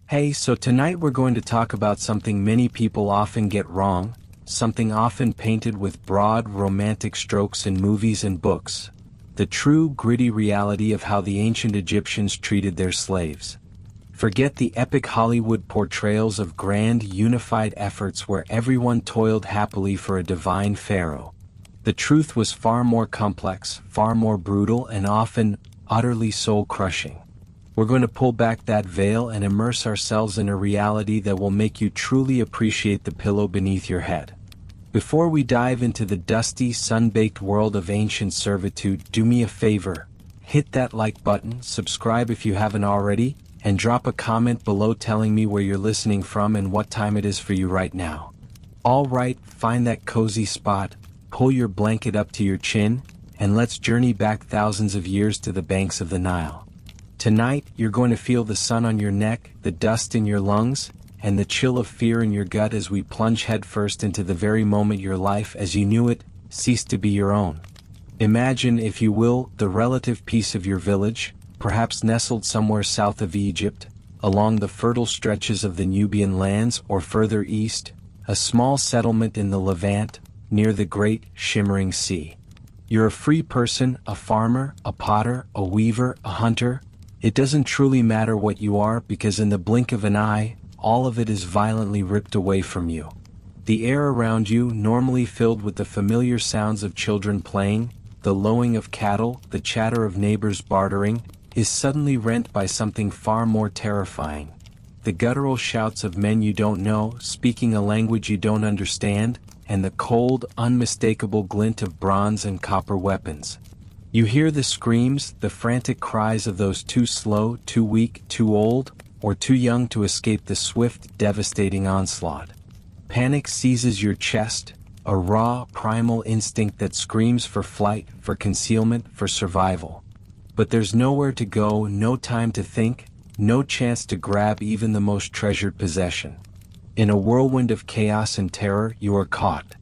Hey, so tonight we're going to talk about something many people often get wrong, something often painted with broad romantic strokes in movies and books. The true gritty reality of how the ancient Egyptians treated their slaves. Forget the epic Hollywood portrayals of grand unified efforts where everyone toiled happily for a divine pharaoh. The truth was far more complex, far more brutal, and often utterly soul-crushing. We're going to pull back that veil and immerse ourselves in a reality that will make you truly appreciate the pillow beneath your head. Before we dive into the dusty, sun-baked world of ancient servitude, do me a favor. Hit that like button, subscribe if you haven't already, and drop a comment below telling me where you're listening from and what time it is for you right now. Alright, find that cozy spot, pull your blanket up to your chin, and let's journey back thousands of years to the banks of the Nile. Tonight, you're going to feel the sun on your neck, the dust in your lungs, and the chill of fear in your gut as we plunge headfirst into the very moment your life as you knew it ceased to be your own. Imagine, if you will, the relative peace of your village, perhaps nestled somewhere south of Egypt, along the fertile stretches of the Nubian lands, or further east, a small settlement in the Levant, near the great, shimmering sea. You're a free person, a farmer, a potter, a weaver, a hunter. It doesn't truly matter what you are, because in the blink of an eye, all of it is violently ripped away from you. The air around you, normally filled with the familiar sounds of children playing, the lowing of cattle, the chatter of neighbors bartering, is suddenly rent by something far more terrifying. The guttural shouts of men you don't know, speaking a language you don't understand, and the cold, unmistakable glint of bronze and copper weapons. You hear the screams, the frantic cries of those too slow, too weak, too old, or too young to escape the swift, devastating onslaught. Panic seizes your chest, a raw, primal instinct that screams for flight, for concealment, for survival. But there's nowhere to go, no time to think, no chance to grab even the most treasured possession. In a whirlwind of chaos and terror, you are caught.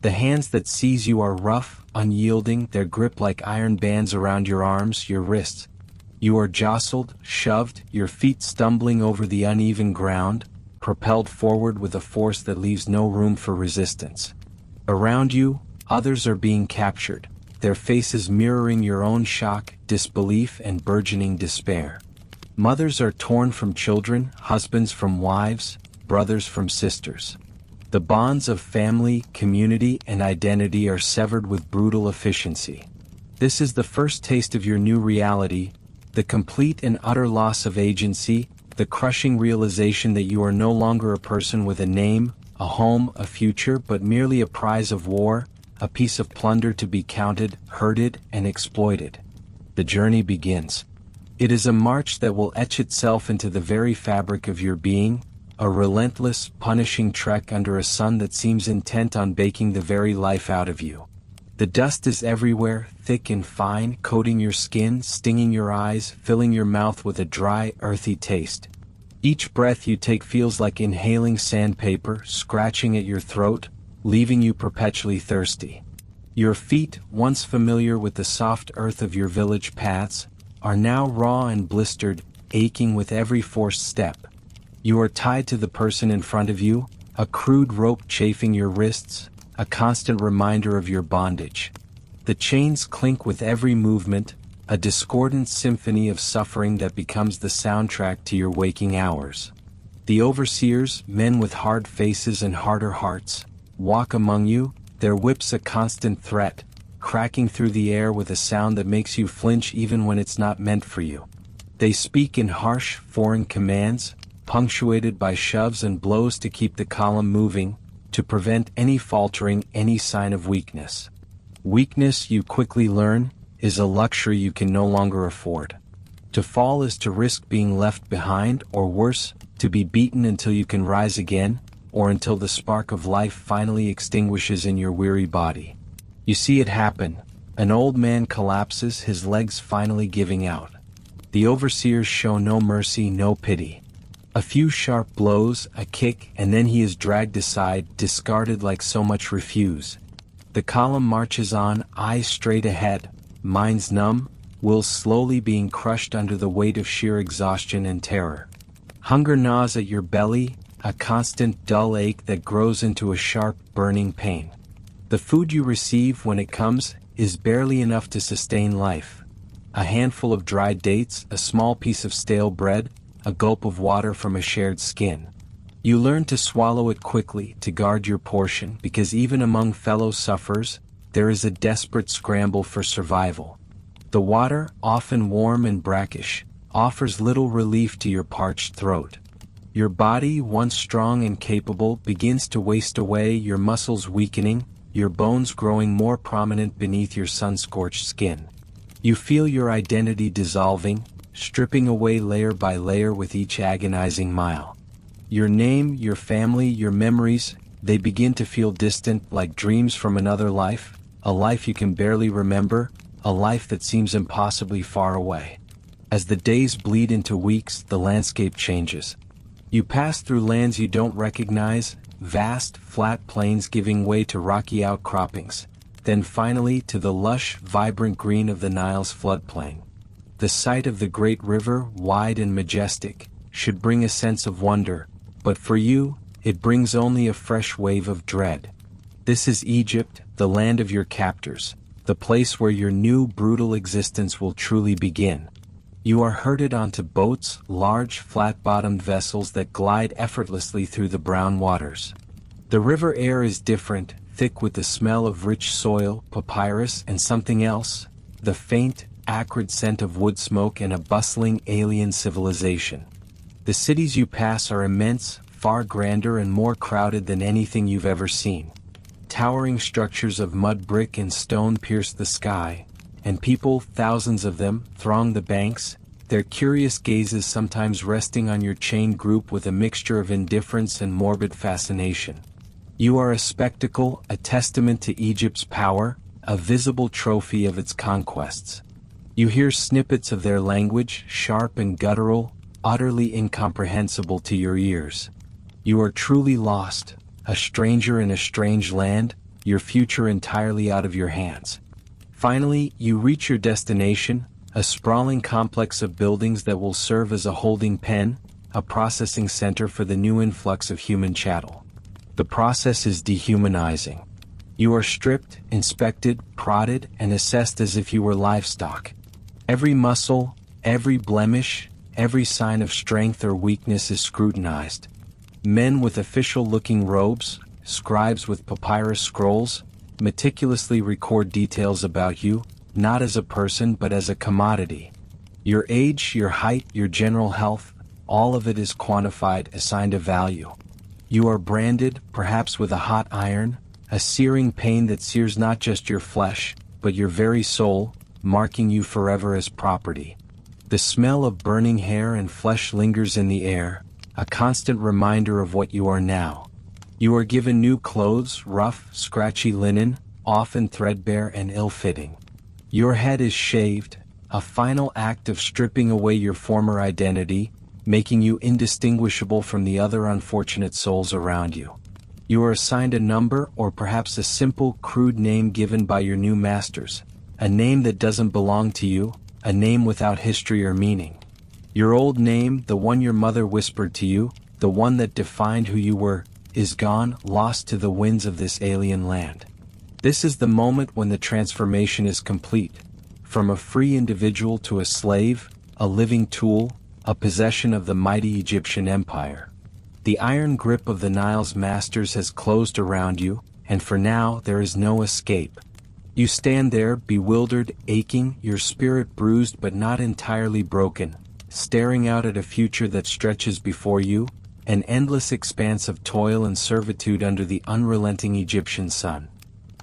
The hands that seize you are rough, unyielding, their grip like iron bands around your arms, your wrists. You are jostled, shoved, your feet stumbling over the uneven ground, propelled forward with a force that leaves no room for resistance. Around you, others are being captured, their faces mirroring your own shock, disbelief, and burgeoning despair. Mothers are torn from children, husbands from wives, brothers from sisters. The bonds of family, community, and identity are severed with brutal efficiency. This is the first taste of your new reality, the complete and utter loss of agency, the crushing realization that you are no longer a person with a name, a home, a future, but merely a prize of war, a piece of plunder to be counted, herded, and exploited. The journey begins. It is a march that will etch itself into the very fabric of your being, a relentless, punishing trek under a sun that seems intent on baking the very life out of you. The dust is everywhere, thick and fine, coating your skin, stinging your eyes, filling your mouth with a dry, earthy taste. Each breath you take feels like inhaling sandpaper, scratching at your throat, leaving you perpetually thirsty. Your feet, once familiar with the soft earth of your village paths, are now raw and blistered, aching with every forced step. You are tied to the person in front of you, a crude rope chafing your wrists, a constant reminder of your bondage. The chains clink with every movement, a discordant symphony of suffering that becomes the soundtrack to your waking hours. The overseers, men with hard faces and harder hearts, walk among you, their whips a constant threat, cracking through the air with a sound that makes you flinch even when it's not meant for you. They speak in harsh, foreign commands, punctuated by shoves and blows to keep the column moving, to prevent any faltering, any sign of weakness. Weakness, you quickly learn, is a luxury you can no longer afford. To fall is to risk being left behind, or worse, to be beaten until you can rise again, or until the spark of life finally extinguishes in your weary body. You see it happen. An old man collapses, his legs finally giving out. The overseers show no mercy, no pity. A few sharp blows, a kick, and then he is dragged aside, discarded like so much refuse. The column marches on, eyes straight ahead, minds numb, will slowly being crushed under the weight of sheer exhaustion and terror. Hunger gnaws at your belly, a constant dull ache that grows into a sharp, burning pain. The food you receive when it comes is barely enough to sustain life. A handful of dried dates, a small piece of stale bread, a gulp of water from a shared skin. You learn to swallow it quickly, to guard your portion, because even among fellow sufferers, there is a desperate scramble for survival. The water, often warm and brackish, offers little relief to your parched throat. Your body, once strong and capable, begins to waste away, your muscles weakening, your bones growing more prominent beneath your sun-scorched skin. You feel your identity dissolving, stripping away layer by layer with each agonizing mile. Your name, your family, your memories, they begin to feel distant, like dreams from another life, a life you can barely remember, a life that seems impossibly far away. As the days bleed into weeks, the landscape changes. You pass through lands you don't recognize, vast, flat plains giving way to rocky outcroppings, then finally to the lush, vibrant green of the Nile's floodplain. The sight of the great river, wide and majestic, should bring a sense of wonder, but for you, it brings only a fresh wave of dread. This is Egypt, the land of your captors, the place where your new, brutal existence will truly begin. You are herded onto boats, large, flat-bottomed vessels that glide effortlessly through the brown waters. The river air is different, thick with the smell of rich soil, papyrus, and something else, the faint, acrid scent of wood smoke and a bustling alien civilization. The cities you pass are immense, far grander and more crowded than anything you've ever seen. Towering structures of mud, brick, and stone pierce the sky, and people, thousands of them, throng the banks, their curious gazes sometimes resting on your chained group with a mixture of indifference and morbid fascination. You are a spectacle, a testament to Egypt's power, a visible trophy of its conquests. You hear snippets of their language, sharp and guttural, utterly incomprehensible to your ears. You are truly lost, a stranger in a strange land, your future entirely out of your hands. Finally, you reach your destination, a sprawling complex of buildings that will serve as a holding pen, a processing center for the new influx of human chattel. The process is dehumanizing. You are stripped, inspected, prodded, and assessed as if you were livestock. Every muscle, every blemish, every sign of strength or weakness is scrutinized. Men with official-looking robes, scribes with papyrus scrolls, meticulously record details about you, not as a person but as a commodity. Your age, your height, your general health, all of it is quantified, assigned a value. You are branded, perhaps with a hot iron, a searing pain that sears not just your flesh, but your very soul, marking you forever as property. The smell of burning hair and flesh lingers in the air, a constant reminder of what you are now. You are given new clothes, rough, scratchy linen, often threadbare and ill-fitting. Your head is shaved, a final act of stripping away your former identity, making you indistinguishable from the other unfortunate souls around you. You are assigned a number or perhaps a simple, crude name given by your new masters, a name that doesn't belong to you, a name without history or meaning. Your old name, the one your mother whispered to you, the one that defined who you were, is gone, lost to the winds of this alien land. This is the moment when the transformation is complete. From a free individual to a slave, a living tool, a possession of the mighty Egyptian empire. The iron grip of the Nile's masters has closed around you, and for now there is no escape. You stand there, bewildered, aching, your spirit bruised but not entirely broken, staring out at a future that stretches before you, an endless expanse of toil and servitude under the unrelenting Egyptian sun.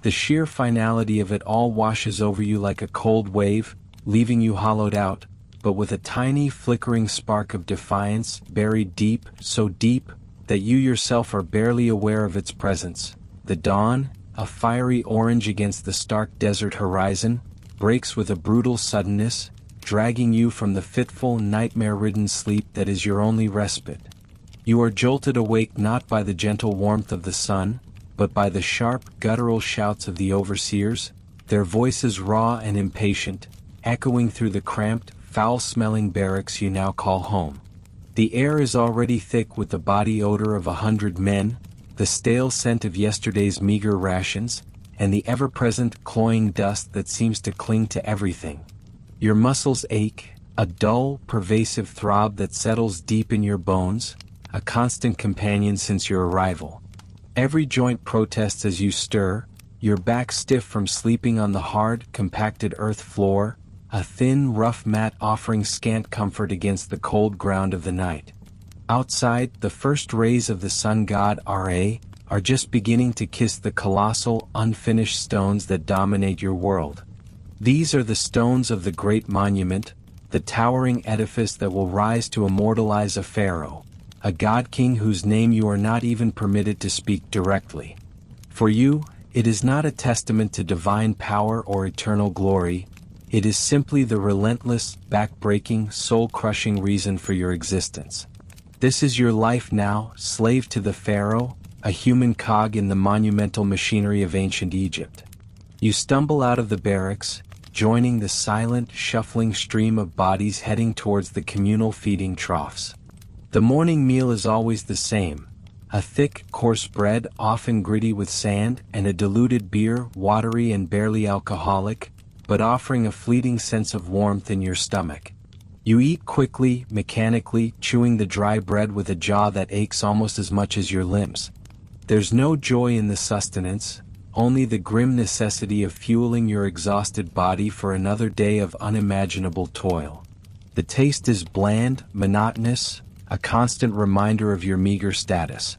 The sheer finality of it all washes over you like a cold wave, leaving you hollowed out, but with a tiny flickering spark of defiance buried deep, so deep, that you yourself are barely aware of its presence. The dawn, a fiery orange against the stark desert horizon, breaks with a brutal suddenness, dragging you from the fitful, nightmare-ridden sleep that is your only respite. You are jolted awake not by the gentle warmth of the sun, but by the sharp, guttural shouts of the overseers, their voices raw and impatient, echoing through the cramped, foul-smelling barracks you now call home. The air is already thick with the body odor of 100 men, the stale scent of yesterday's meager rations, and the ever-present cloying dust that seems to cling to everything. Your muscles ache, a dull, pervasive throb that settles deep in your bones, a constant companion since your arrival. Every joint protests as you stir, your back stiff from sleeping on the hard, compacted earth floor, a thin, rough mat offering scant comfort against the cold ground of the night. Outside, the first rays of the sun god Ra are just beginning to kiss the colossal, unfinished stones that dominate your world. These are the stones of the great monument, the towering edifice that will rise to immortalize a pharaoh, a god-king whose name you are not even permitted to speak directly. For you, it is not a testament to divine power or eternal glory, it is simply the relentless, back-breaking, soul-crushing reason for your existence. This is your life now, slave to the pharaoh, a human cog in the monumental machinery of ancient Egypt. You stumble out of the barracks, joining the silent, shuffling stream of bodies heading towards the communal feeding troughs. The morning meal is always the same, a thick, coarse bread often gritty with sand and a diluted beer, watery and barely alcoholic, but offering a fleeting sense of warmth in your stomach. You eat quickly, mechanically, chewing the dry bread with a jaw that aches almost as much as your limbs. There's no joy in the sustenance, only the grim necessity of fueling your exhausted body for another day of unimaginable toil. The taste is bland, monotonous, a constant reminder of your meager status.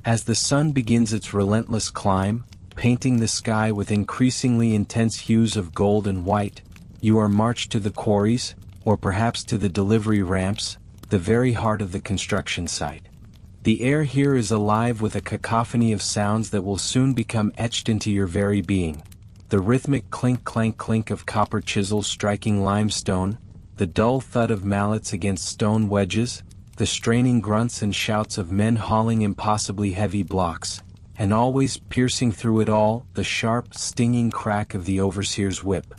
As the sun begins its relentless climb, painting the sky with increasingly intense hues of gold and white, you are marched to the quarries, or perhaps to the delivery ramps, the very heart of the construction site. The air here is alive with a cacophony of sounds that will soon become etched into your very being. The rhythmic clink-clank-clink of copper chisels striking limestone, the dull thud of mallets against stone wedges, the straining grunts and shouts of men hauling impossibly heavy blocks, and always piercing through it all, the sharp, stinging crack of the overseer's whip.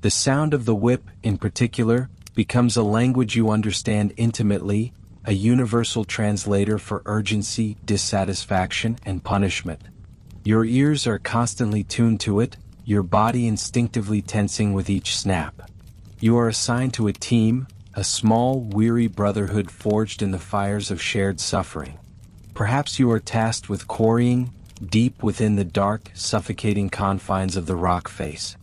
The sound of the whip, in particular, becomes a language you understand intimately, a universal translator for urgency, dissatisfaction, and punishment. Your ears are constantly tuned to it, your body instinctively tensing with each snap. You are assigned to a team, a small, weary brotherhood forged in the fires of shared suffering. Perhaps you are tasked with quarrying, deep within the dark, suffocating confines of the rock face.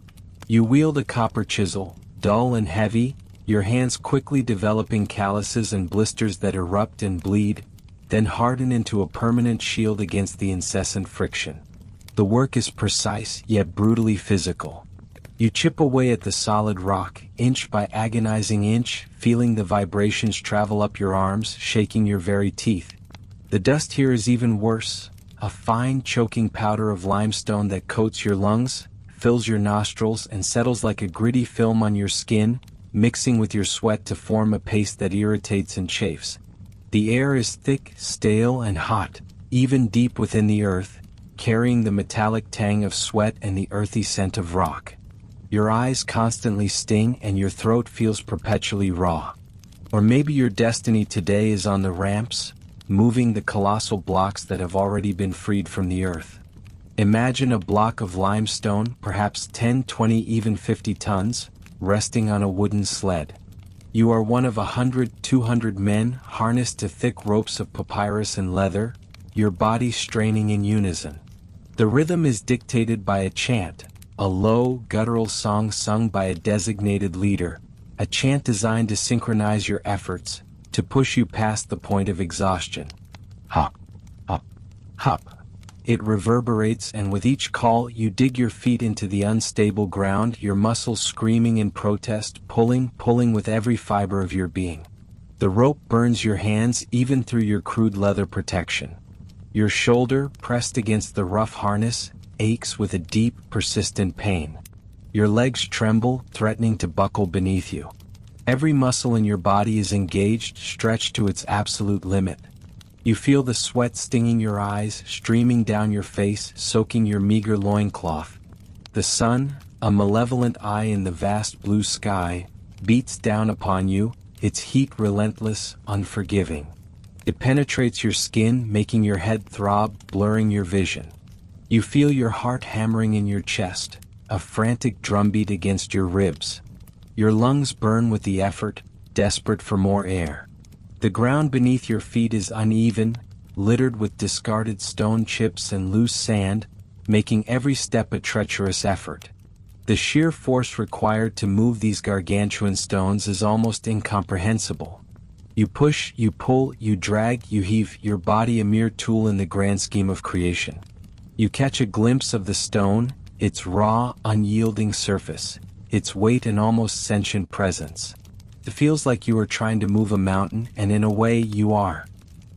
You wield a copper chisel, dull and heavy, your hands quickly developing calluses and blisters that erupt and bleed, then harden into a permanent shield against the incessant friction. The work is precise, yet brutally physical. You chip away at the solid rock, inch by agonizing inch, feeling the vibrations travel up your arms, shaking your very teeth. The dust here is even worse, a fine, choking powder of limestone that coats your lungs, fills your nostrils, and settles like a gritty film on your skin, mixing with your sweat to form a paste that irritates and chafes. The air is thick, stale, and hot, even deep within the earth, carrying the metallic tang of sweat and the earthy scent of rock. Your eyes constantly sting and your throat feels perpetually raw. Or maybe your destiny today is on the ramps, moving the colossal blocks that have already been freed from the earth. Imagine a block of limestone, perhaps 10, 20, even 50 tons, resting on a wooden sled. You are one of 100, 200 men harnessed to thick ropes of papyrus and leather, your body straining in unison. The rhythm is dictated by a chant, a low, guttural song sung by a designated leader, a chant designed to synchronize your efforts, to push you past the point of exhaustion. Hop, hop, hop. It reverberates, and with each call you dig your feet into the unstable ground, your muscles screaming in protest, pulling with every fiber of your being. The rope burns your hands even through your crude leather protection. Your shoulder, pressed against the rough harness, aches with a deep, persistent pain. Your legs tremble, threatening to buckle beneath you. Every muscle in your body is engaged, stretched to its absolute limit. You feel the sweat stinging your eyes, streaming down your face, soaking your meager loincloth. The sun, a malevolent eye in the vast blue sky, beats down upon you, its heat relentless, unforgiving. It penetrates your skin, making your head throb, blurring your vision. You feel your heart hammering in your chest, a frantic drumbeat against your ribs. Your lungs burn with the effort, desperate for more air. The ground beneath your feet is uneven, littered with discarded stone chips and loose sand, making every step a treacherous effort. The sheer force required to move these gargantuan stones is almost incomprehensible. You push, you pull, you drag, you heave, your body a mere tool in the grand scheme of creation. You catch a glimpse of the stone, its raw, unyielding surface, its weight and almost sentient presence. It feels like you are trying to move a mountain, and in a way you are.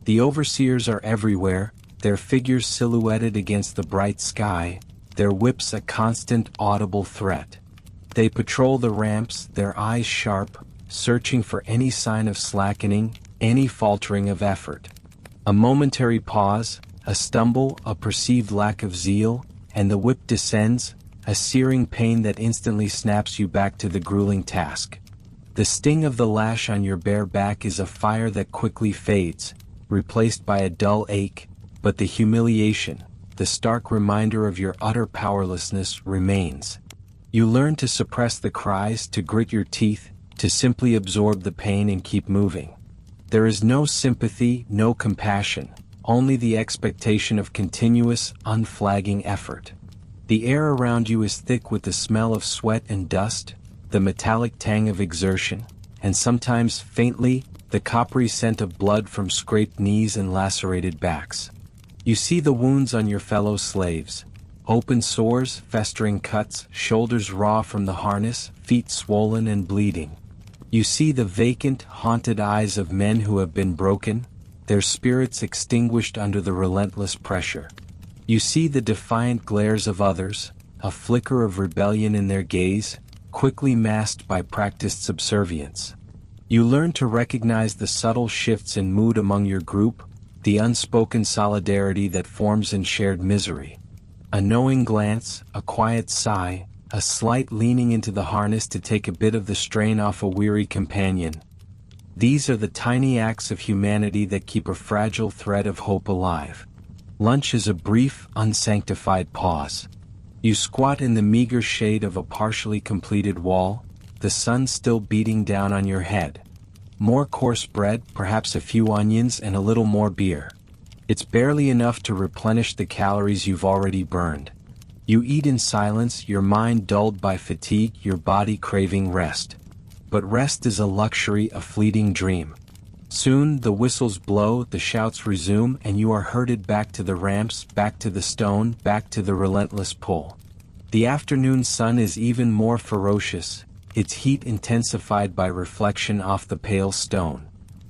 The overseers are everywhere, their figures silhouetted against the bright sky, their whips a constant audible threat. They patrol the ramps, their eyes sharp, searching for any sign of slackening, any faltering of effort. A momentary pause, a stumble, a perceived lack of zeal, and the whip descends, a searing pain that instantly snaps you back to the grueling task. The sting of the lash on your bare back is a fire that quickly fades, replaced by a dull ache, but the humiliation, the stark reminder of your utter powerlessness, remains. You learn to suppress the cries, to grit your teeth, to simply absorb the pain and keep moving. There is no sympathy, no compassion, only the expectation of continuous, unflagging effort. The air around you is thick with the smell of sweat and dust, the metallic tang of exertion, and sometimes, faintly, the coppery scent of blood from scraped knees and lacerated backs. You see the wounds on your fellow slaves. Open sores, festering cuts, shoulders raw from the harness, feet swollen and bleeding. You see the vacant, haunted eyes of men who have been broken, their spirits extinguished under the relentless pressure. You see the defiant glares of others, a flicker of rebellion in their gaze, quickly masked by practiced subservience. You learn to recognize the subtle shifts in mood among your group, the unspoken solidarity that forms in shared misery. A knowing glance, a quiet sigh, a slight leaning into the harness to take a bit of the strain off a weary companion. These are the tiny acts of humanity that keep a fragile thread of hope alive. Lunch is a brief, unsanctified pause. You squat in the meager shade of a partially completed wall, the sun still beating down on your head. More coarse bread, perhaps a few onions and a little more beer. It's barely enough to replenish the calories you've already burned. You eat in silence, your mind dulled by fatigue, your body craving rest. But rest is a luxury, a fleeting dream. Soon the whistles blow, the shouts resume, and you are herded back to the ramps, back to the stone, back to the relentless pull. The afternoon sun is even more ferocious, its heat intensified by reflection off the pale stone.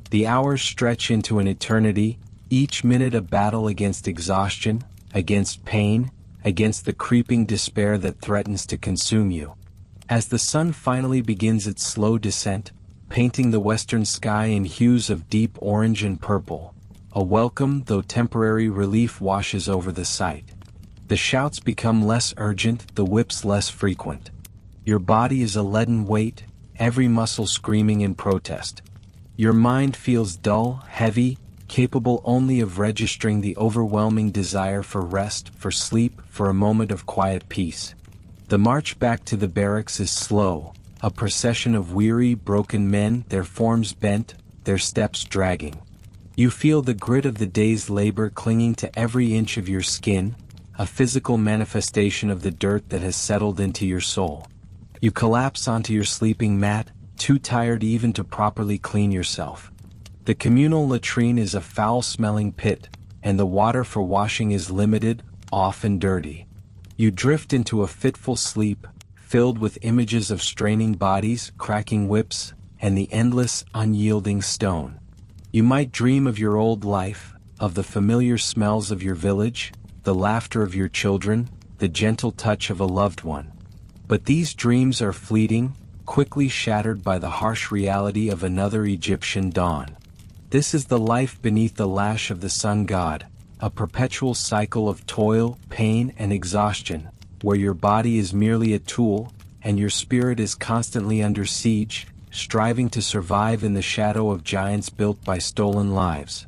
The hours stretch into an eternity, each minute a battle against exhaustion, against pain, against the creeping despair that threatens to consume you. As the sun finally begins its slow descent, painting the western sky in hues of deep orange and purple, a welcome though temporary relief washes over the sight. The shouts become less urgent, the whips less frequent. Your body is a leaden weight, every muscle screaming in protest. Your mind feels dull, heavy, capable only of registering the overwhelming desire for rest, for sleep, for a moment of quiet peace. The march back to the barracks is slow, a procession of weary, broken men, their forms bent, their steps dragging. You feel the grit of the day's labor clinging to every inch of your skin, a physical manifestation of the dirt that has settled into your soul. You collapse onto your sleeping mat, too tired even to properly clean yourself. The communal latrine is a foul-smelling pit, and the water for washing is limited, off and dirty. You drift into a fitful sleep, filled with images of straining bodies, cracking whips, and the endless, unyielding stone. You might dream of your old life, of the familiar smells of your village, the laughter of your children, the gentle touch of a loved one. But these dreams are fleeting, quickly shattered by the harsh reality of another Egyptian dawn. This is the life beneath the lash of the sun god, a perpetual cycle of toil, pain, and exhaustion, where your body is merely a tool, and your spirit is constantly under siege, striving to survive in the shadow of giants built by stolen lives.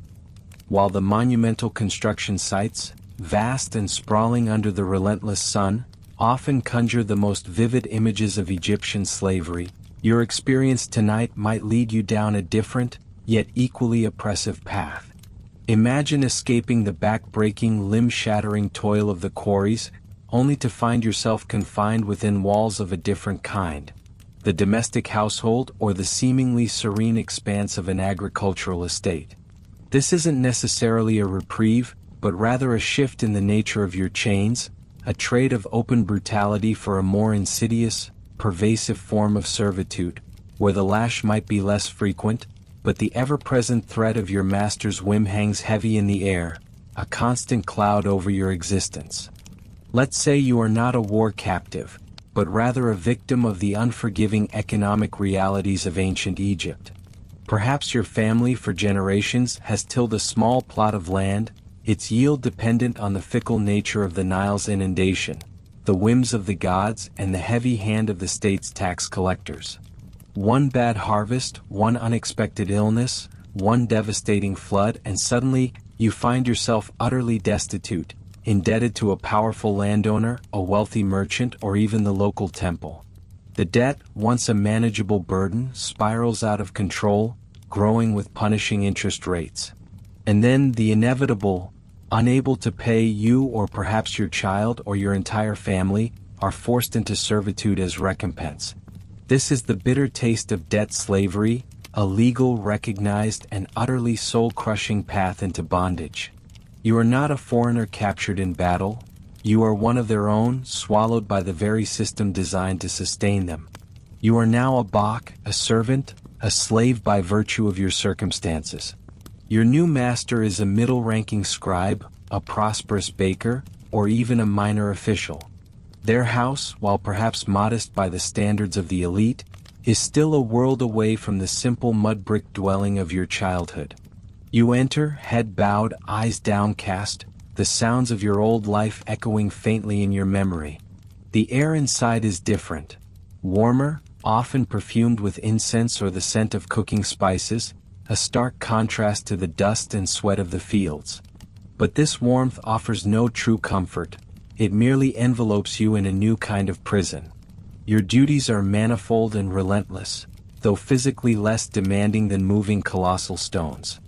While the monumental construction sites, vast and sprawling under the relentless sun, often conjure the most vivid images of Egyptian slavery, your experience tonight might lead you down a different, yet equally oppressive path. Imagine escaping the back-breaking, limb-shattering toil of the quarries, only to find yourself confined within walls of a different kind: the domestic household or the seemingly serene expanse of an agricultural estate. This isn't necessarily a reprieve, but rather a shift in the nature of your chains, a trade of open brutality for a more insidious, pervasive form of servitude, where the lash might be less frequent, but the ever-present threat of your master's whim hangs heavy in the air, a constant cloud over your existence. Let's say you are not a war captive, but rather a victim of the unforgiving economic realities of ancient Egypt. Perhaps your family for generations has tilled a small plot of land, its yield dependent on the fickle nature of the Nile's inundation, the whims of the gods and the heavy hand of the state's tax collectors. One bad harvest, one unexpected illness, one devastating flood, and suddenly, you find yourself utterly destitute, indebted to a powerful landowner, a wealthy merchant, or even the local temple. The debt, once a manageable burden, spirals out of control, growing with punishing interest rates. And then the inevitable: unable to pay, you or perhaps your child or your entire family are forced into servitude as recompense. This is the bitter taste of debt slavery, a legal, recognized, and utterly soul-crushing path into bondage. You are not a foreigner captured in battle. You are one of their own, swallowed by the very system designed to sustain them. You are now a bach, a servant, a slave by virtue of your circumstances. Your new master is a middle-ranking scribe, a prosperous baker, or even a minor official. Their house, while perhaps modest by the standards of the elite, is still a world away from the simple mud-brick dwelling of your childhood. You enter, head bowed, eyes downcast, the sounds of your old life echoing faintly in your memory. The air inside is different. Warmer, often perfumed with incense or the scent of cooking spices, a stark contrast to the dust and sweat of the fields. But this warmth offers no true comfort. It merely envelopes you in a new kind of prison. Your duties are manifold and relentless, though physically less demanding than moving colossal stones.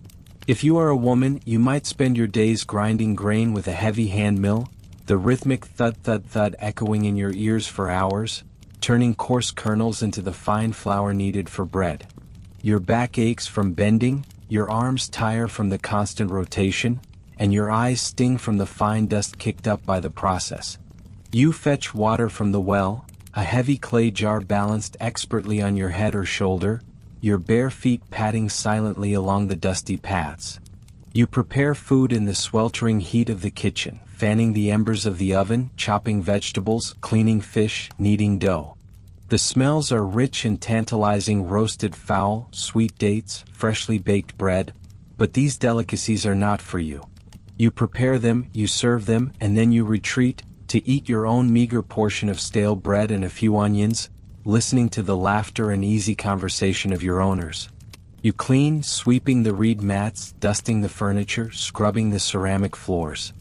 If you are a woman, you might spend your days grinding grain with a heavy hand mill, the rhythmic thud-thud-thud echoing in your ears for hours, turning coarse kernels into the fine flour needed for bread. Your back aches from bending, your arms tire from the constant rotation, and your eyes sting from the fine dust kicked up by the process. You fetch water from the well, a heavy clay jar balanced expertly on your head or shoulder, your bare feet padding silently along the dusty paths. You prepare food in the sweltering heat of the kitchen, fanning the embers of the oven, chopping vegetables, cleaning fish, kneading dough. The smells are rich and tantalizing: roasted fowl, sweet dates, freshly baked bread. But these delicacies are not for you. You prepare them, you serve them, and then you retreat, to eat your own meager portion of stale bread and a few onions, listening to the laughter and easy conversation of your owners. You clean, sweeping the reed mats, dusting the furniture, scrubbing the ceramic floors.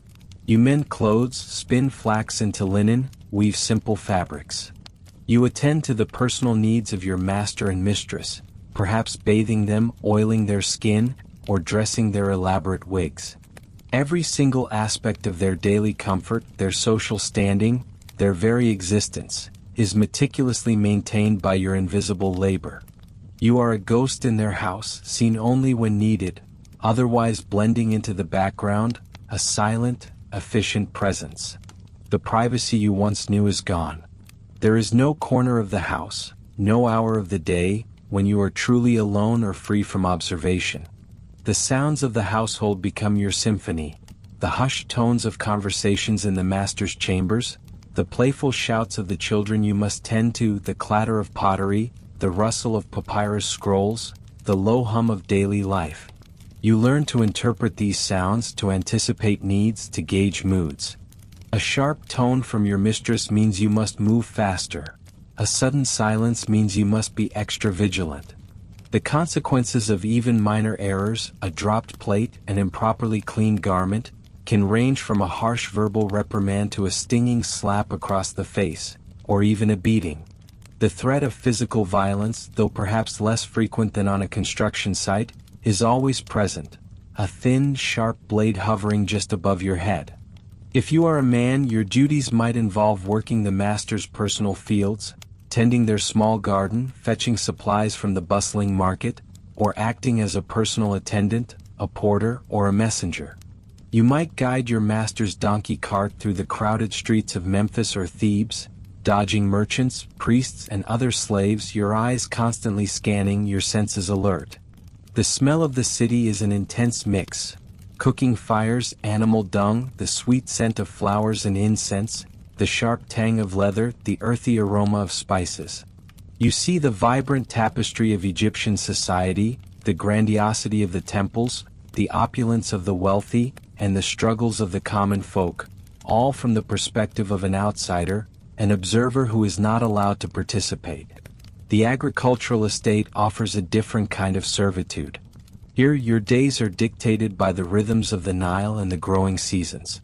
You mend clothes, spin flax into linen, weave simple fabrics. You attend to the personal needs of your master and mistress, perhaps bathing them, oiling their skin, or dressing their elaborate wigs. Every single aspect of their daily comfort, their social standing, their very existence, is meticulously maintained by your invisible labor. You are a ghost in their house, seen only when needed, otherwise blending into the background, a silent, efficient presence. The privacy you once knew is gone. There is no corner of the house, no hour of the day, when you are truly alone or free from observation. The sounds of the household become your symphony, the hushed tones of conversations in the master's chambers, the playful shouts of the children you must tend to, the clatter of pottery, the rustle of papyrus scrolls, the low hum of daily life. You learn to interpret these sounds, to anticipate needs, to gauge moods. A sharp tone from your mistress means you must move faster. A sudden silence means you must be extra vigilant. The consequences of even minor errors, a dropped plate, an improperly cleaned garment, can range from a harsh verbal reprimand to a stinging slap across the face, or even a beating. The threat of physical violence, though perhaps less frequent than on a construction site, is always present, a thin, sharp blade hovering just above your head. If you are a man, your duties might involve working the master's personal fields, tending their small garden, fetching supplies from the bustling market, or acting as a personal attendant, a porter, or a messenger. You might guide your master's donkey cart through the crowded streets of Memphis or Thebes, dodging merchants, priests, and other slaves, your eyes constantly scanning, your senses alert. The smell of the city is an intense mix. Cooking fires, animal dung, the sweet scent of flowers and incense, the sharp tang of leather, the earthy aroma of spices. You see the vibrant tapestry of Egyptian society, the grandiosity of the temples, the opulence of the wealthy, and the struggles of the common folk, all from the perspective of an outsider, an observer who is not allowed to participate. The agricultural estate offers a different kind of servitude. Here your days are dictated by the rhythms of the Nile and the growing seasons.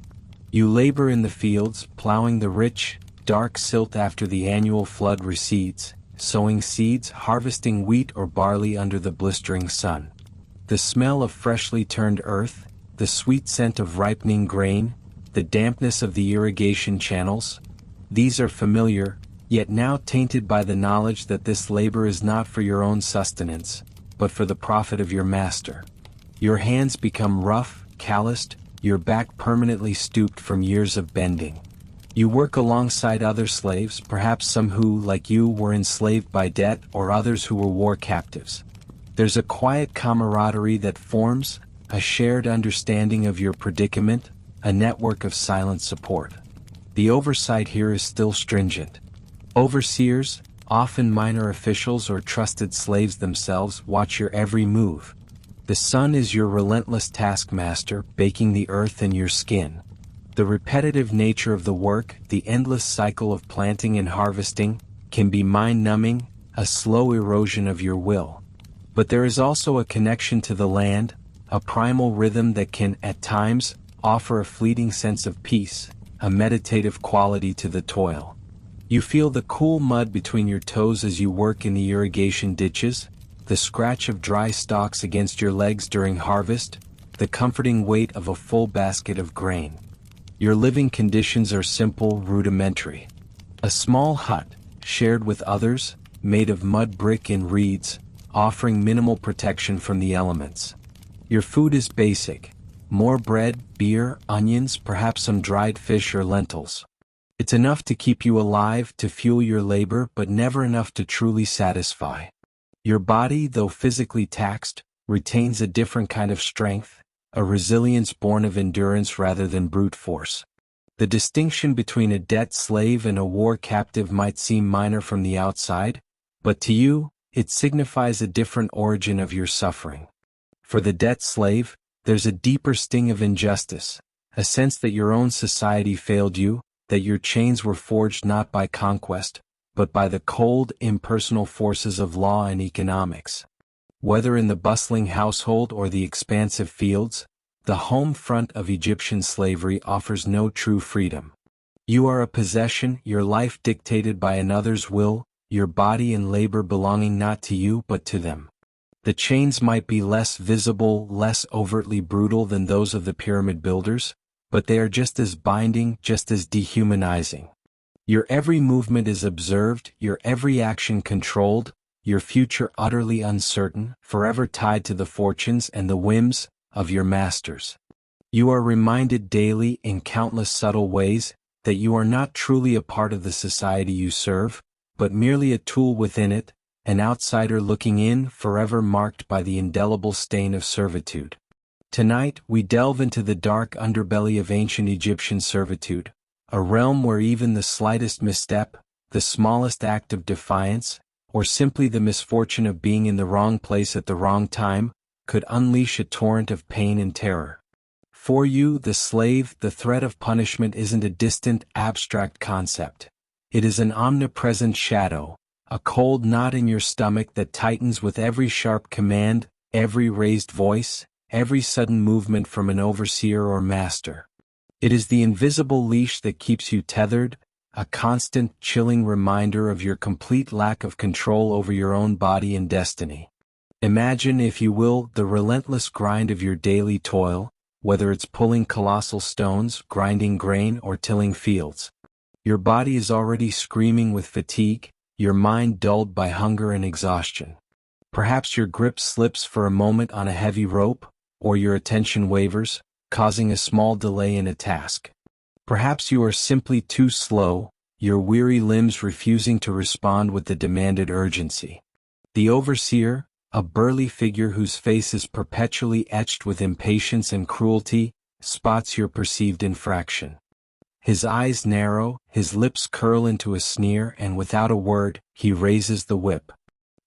You labor in the fields, plowing the rich, dark silt after the annual flood recedes, sowing seeds, harvesting wheat or barley under the blistering sun. The smell of freshly turned earth, the sweet scent of ripening grain, the dampness of the irrigation channels, these are familiar, yet now tainted by the knowledge that this labor is not for your own sustenance, but for the profit of your master. Your hands become rough, calloused, your back permanently stooped from years of bending. You work alongside other slaves, perhaps some who, like you, were enslaved by debt, or others who were war captives. There's a quiet camaraderie that forms, a shared understanding of your predicament, a network of silent support. The oversight here is still stringent. Overseers, often minor officials or trusted slaves themselves, watch your every move. The sun is your relentless taskmaster, baking the earth in your skin. The repetitive nature of the work, the endless cycle of planting and harvesting, can be mind-numbing, a slow erosion of your will. But there is also a connection to the land, a primal rhythm that can, at times, offer a fleeting sense of peace, a meditative quality to the toil. You feel the cool mud between your toes as you work in the irrigation ditches, the scratch of dry stalks against your legs during harvest, the comforting weight of a full basket of grain. Your living conditions are simple, rudimentary. A small hut, shared with others, made of mud brick and reeds, offering minimal protection from the elements. Your food is basic: more bread, beer, onions, perhaps some dried fish or lentils. It's enough to keep you alive, to fuel your labor, but never enough to truly satisfy. Your body, though physically taxed, retains a different kind of strength, a resilience born of endurance rather than brute force. The distinction between a debt slave and a war captive might seem minor from the outside, but to you, it signifies a different origin of your suffering. For the debt slave, there's a deeper sting of injustice, a sense that your own society failed you, that your chains were forged not by conquest, but by the cold, impersonal forces of law and economics. Whether in the bustling household or the expansive fields, the home front of Egyptian slavery offers no true freedom. You are a possession, your life dictated by another's will, your body and labor belonging not to you but to them. The chains might be less visible, less overtly brutal than those of the pyramid builders, but they are just as binding, just as dehumanizing. Your every movement is observed, your every action controlled, your future utterly uncertain, forever tied to the fortunes and the whims of your masters. You are reminded daily, in countless subtle ways, that you are not truly a part of the society you serve, but merely a tool within it, an outsider looking in, forever marked by the indelible stain of servitude. Tonight, we delve into the dark underbelly of ancient Egyptian servitude, a realm where even the slightest misstep, the smallest act of defiance, or simply the misfortune of being in the wrong place at the wrong time, could unleash a torrent of pain and terror. For you, the slave, the threat of punishment isn't a distant, abstract concept. It is an omnipresent shadow, a cold knot in your stomach that tightens with every sharp command, every raised voice, every sudden movement from an overseer or master. It is the invisible leash that keeps you tethered, a constant, chilling reminder of your complete lack of control over your own body and destiny. Imagine, if you will, the relentless grind of your daily toil, whether it's pulling colossal stones, grinding grain, or tilling fields. Your body is already screaming with fatigue, your mind dulled by hunger and exhaustion. Perhaps your grip slips for a moment on a heavy rope, or your attention wavers, causing a small delay in a task. Perhaps you are simply too slow, your weary limbs refusing to respond with the demanded urgency. The overseer, a burly figure whose face is perpetually etched with impatience and cruelty, spots your perceived infraction. His eyes narrow, his lips curl into a sneer, and without a word, he raises the whip.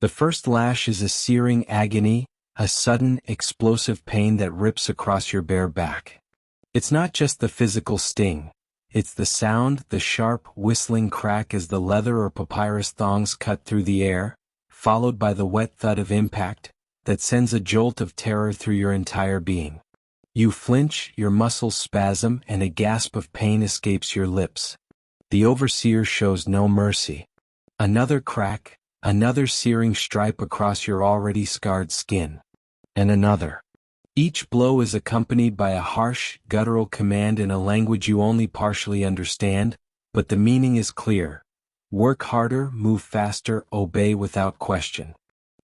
The first lash is a searing agony, a sudden, explosive pain that rips across your bare back. It's not just the physical sting. It's the sound, the sharp, whistling crack as the leather or papyrus thongs cut through the air, followed by the wet thud of impact, that sends a jolt of terror through your entire being. You flinch, your muscles spasm, and a gasp of pain escapes your lips. The overseer shows no mercy. Another crack, another searing stripe across your already scarred skin. And another. Each blow is accompanied by a harsh, guttural command in a language you only partially understand, but the meaning is clear. Work harder, move faster, obey without question.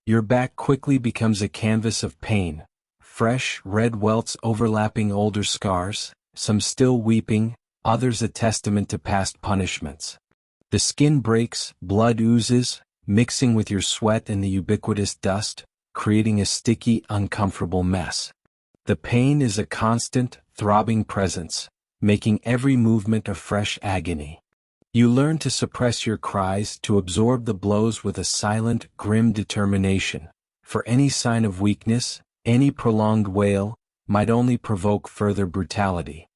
Your back quickly becomes a canvas of pain. Fresh, red welts overlapping older scars, some still weeping, others a testament to past punishments. The skin breaks, blood oozes, mixing with your sweat and the ubiquitous dust, creating a sticky, uncomfortable mess. The pain is a constant, throbbing presence, making every movement a fresh agony. You learn to suppress your cries, to absorb the blows with a silent, grim determination, for any sign of weakness, any prolonged wail, might only provoke further brutality.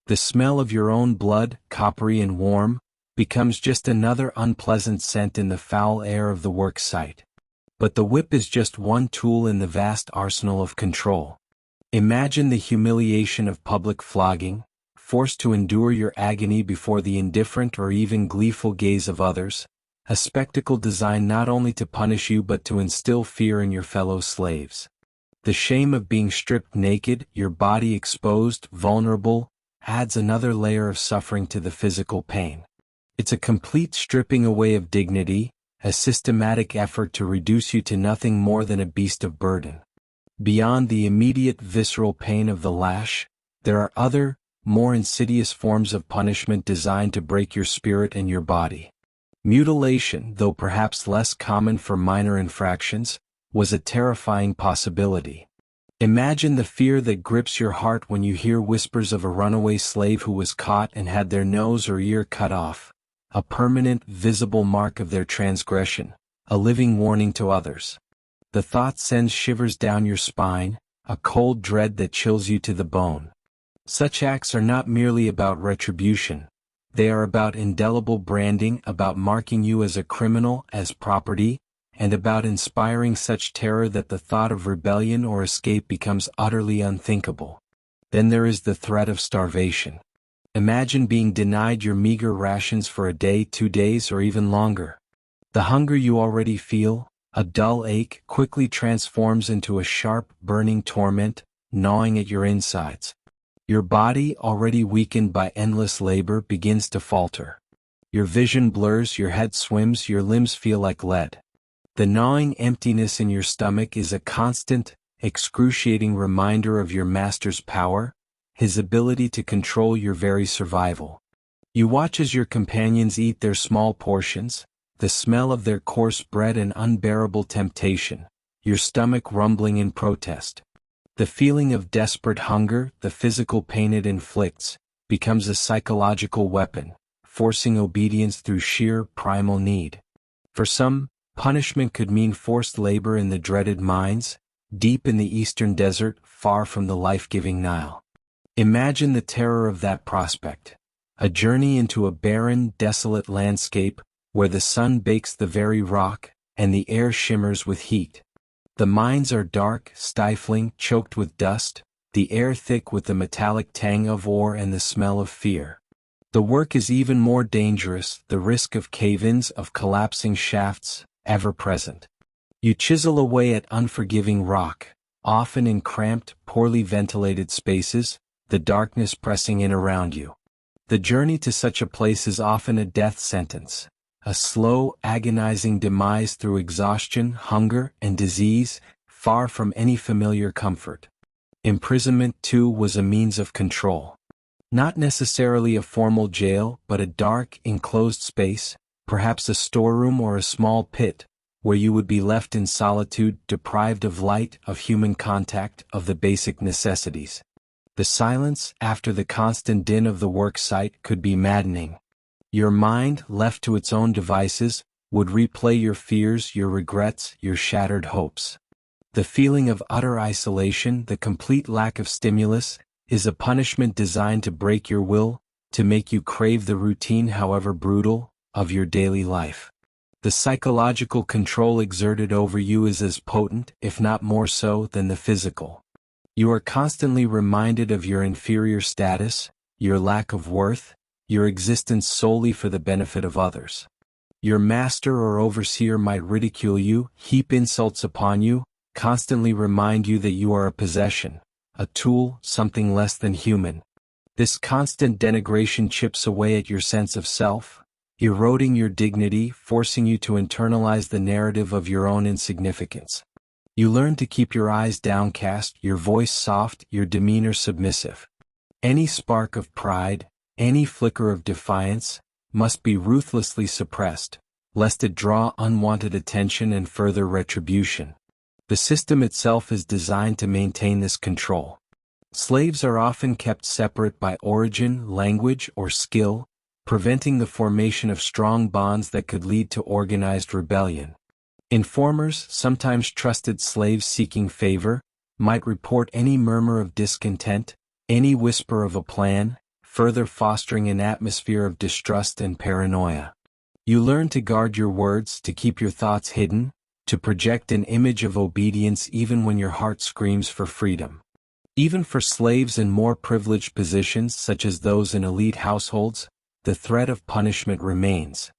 The smell of your own blood, coppery and warm, becomes just another unpleasant scent in the foul air of the work site. But the whip is just one tool in the vast arsenal of control. Imagine the humiliation of public flogging, forced to endure your agony before the indifferent or even gleeful gaze of others, a spectacle designed not only to punish you but to instill fear in your fellow slaves. The shame of being stripped naked, your body exposed, vulnerable, adds another layer of suffering to the physical pain. It's a complete stripping away of dignity, a systematic effort to reduce you to nothing more than a beast of burden. Beyond the immediate visceral pain of the lash, there are other, more insidious forms of punishment designed to break your spirit and your body. Mutilation, though perhaps less common for minor infractions, was a terrifying possibility. Imagine the fear that grips your heart when you hear whispers of a runaway slave who was caught and had their nose or ear cut off, a permanent, visible mark of their transgression, a living warning to others. The thought sends shivers down your spine, a cold dread that chills you to the bone. Such acts are not merely about retribution. They are about indelible branding, about marking you as a criminal, as property, and about inspiring such terror that the thought of rebellion or escape becomes utterly unthinkable. Then there is the threat of starvation. Imagine being denied your meager rations for a day, 2 days, or even longer. The hunger you already feel, a dull ache, quickly transforms into a sharp, burning torment, gnawing at your insides. Your body, already weakened by endless labor, begins to falter. Your vision blurs, your head swims, your limbs feel like lead. The gnawing emptiness in your stomach is a constant, excruciating reminder of your master's power, his ability to control your very survival. You watch as your companions eat their small portions, the smell of their coarse bread an unbearable temptation, your stomach rumbling in protest. The feeling of desperate hunger, the physical pain it inflicts, becomes a psychological weapon, forcing obedience through sheer primal need. For some, punishment could mean forced labor in the dreaded mines, deep in the eastern desert, far from the life-giving Nile. Imagine the terror of that prospect. a journey into a barren, desolate landscape, where the sun bakes the very rock, and the air shimmers with heat. The mines are dark, stifling, choked with dust, the air thick with the metallic tang of ore and the smell of fear. The work is even more dangerous, the risk of cave-ins, of collapsing shafts, ever present. You chisel away at unforgiving rock, often in cramped, poorly ventilated spaces, the darkness pressing in around you. The journey to such a place is often a death sentence, a slow, agonizing demise through exhaustion, hunger, and disease, far from any familiar comfort. Imprisonment, too, was a means of control. Not necessarily a formal jail, but a dark, enclosed space, perhaps a storeroom or a small pit, where you would be left in solitude, deprived of light, of human contact, of the basic necessities. The silence, after the constant din of the work site, could be maddening. Your mind, left to its own devices, would replay your fears, your regrets, your shattered hopes. The feeling of utter isolation, the complete lack of stimulus, is a punishment designed to break your will, to make you crave the routine, however brutal, of your daily life. The psychological control exerted over you is as potent, if not more so, than the physical. You are constantly reminded of your inferior status, your lack of worth, your existence solely for the benefit of others. Your master or overseer might ridicule you, heap insults upon you, constantly remind you that you are a possession, a tool, something less than human. This constant denigration chips away at your sense of self, eroding your dignity, forcing you to internalize the narrative of your own insignificance. You learn to keep your eyes downcast, your voice soft, your demeanor submissive. Any spark of pride, any flicker of defiance, must be ruthlessly suppressed, lest it draw unwanted attention and further retribution. The system itself is designed to maintain this control. Slaves are often kept separate by origin, language, or skill, preventing the formation of strong bonds that could lead to organized rebellion. Informers, sometimes trusted slaves seeking favor, might report any murmur of discontent, any whisper of a plan, further fostering an atmosphere of distrust and paranoia. You learn to guard your words, to keep your thoughts hidden, to project an image of obedience even when your heart screams for freedom. Even for slaves in more privileged positions such as those in elite households, the threat of punishment remains.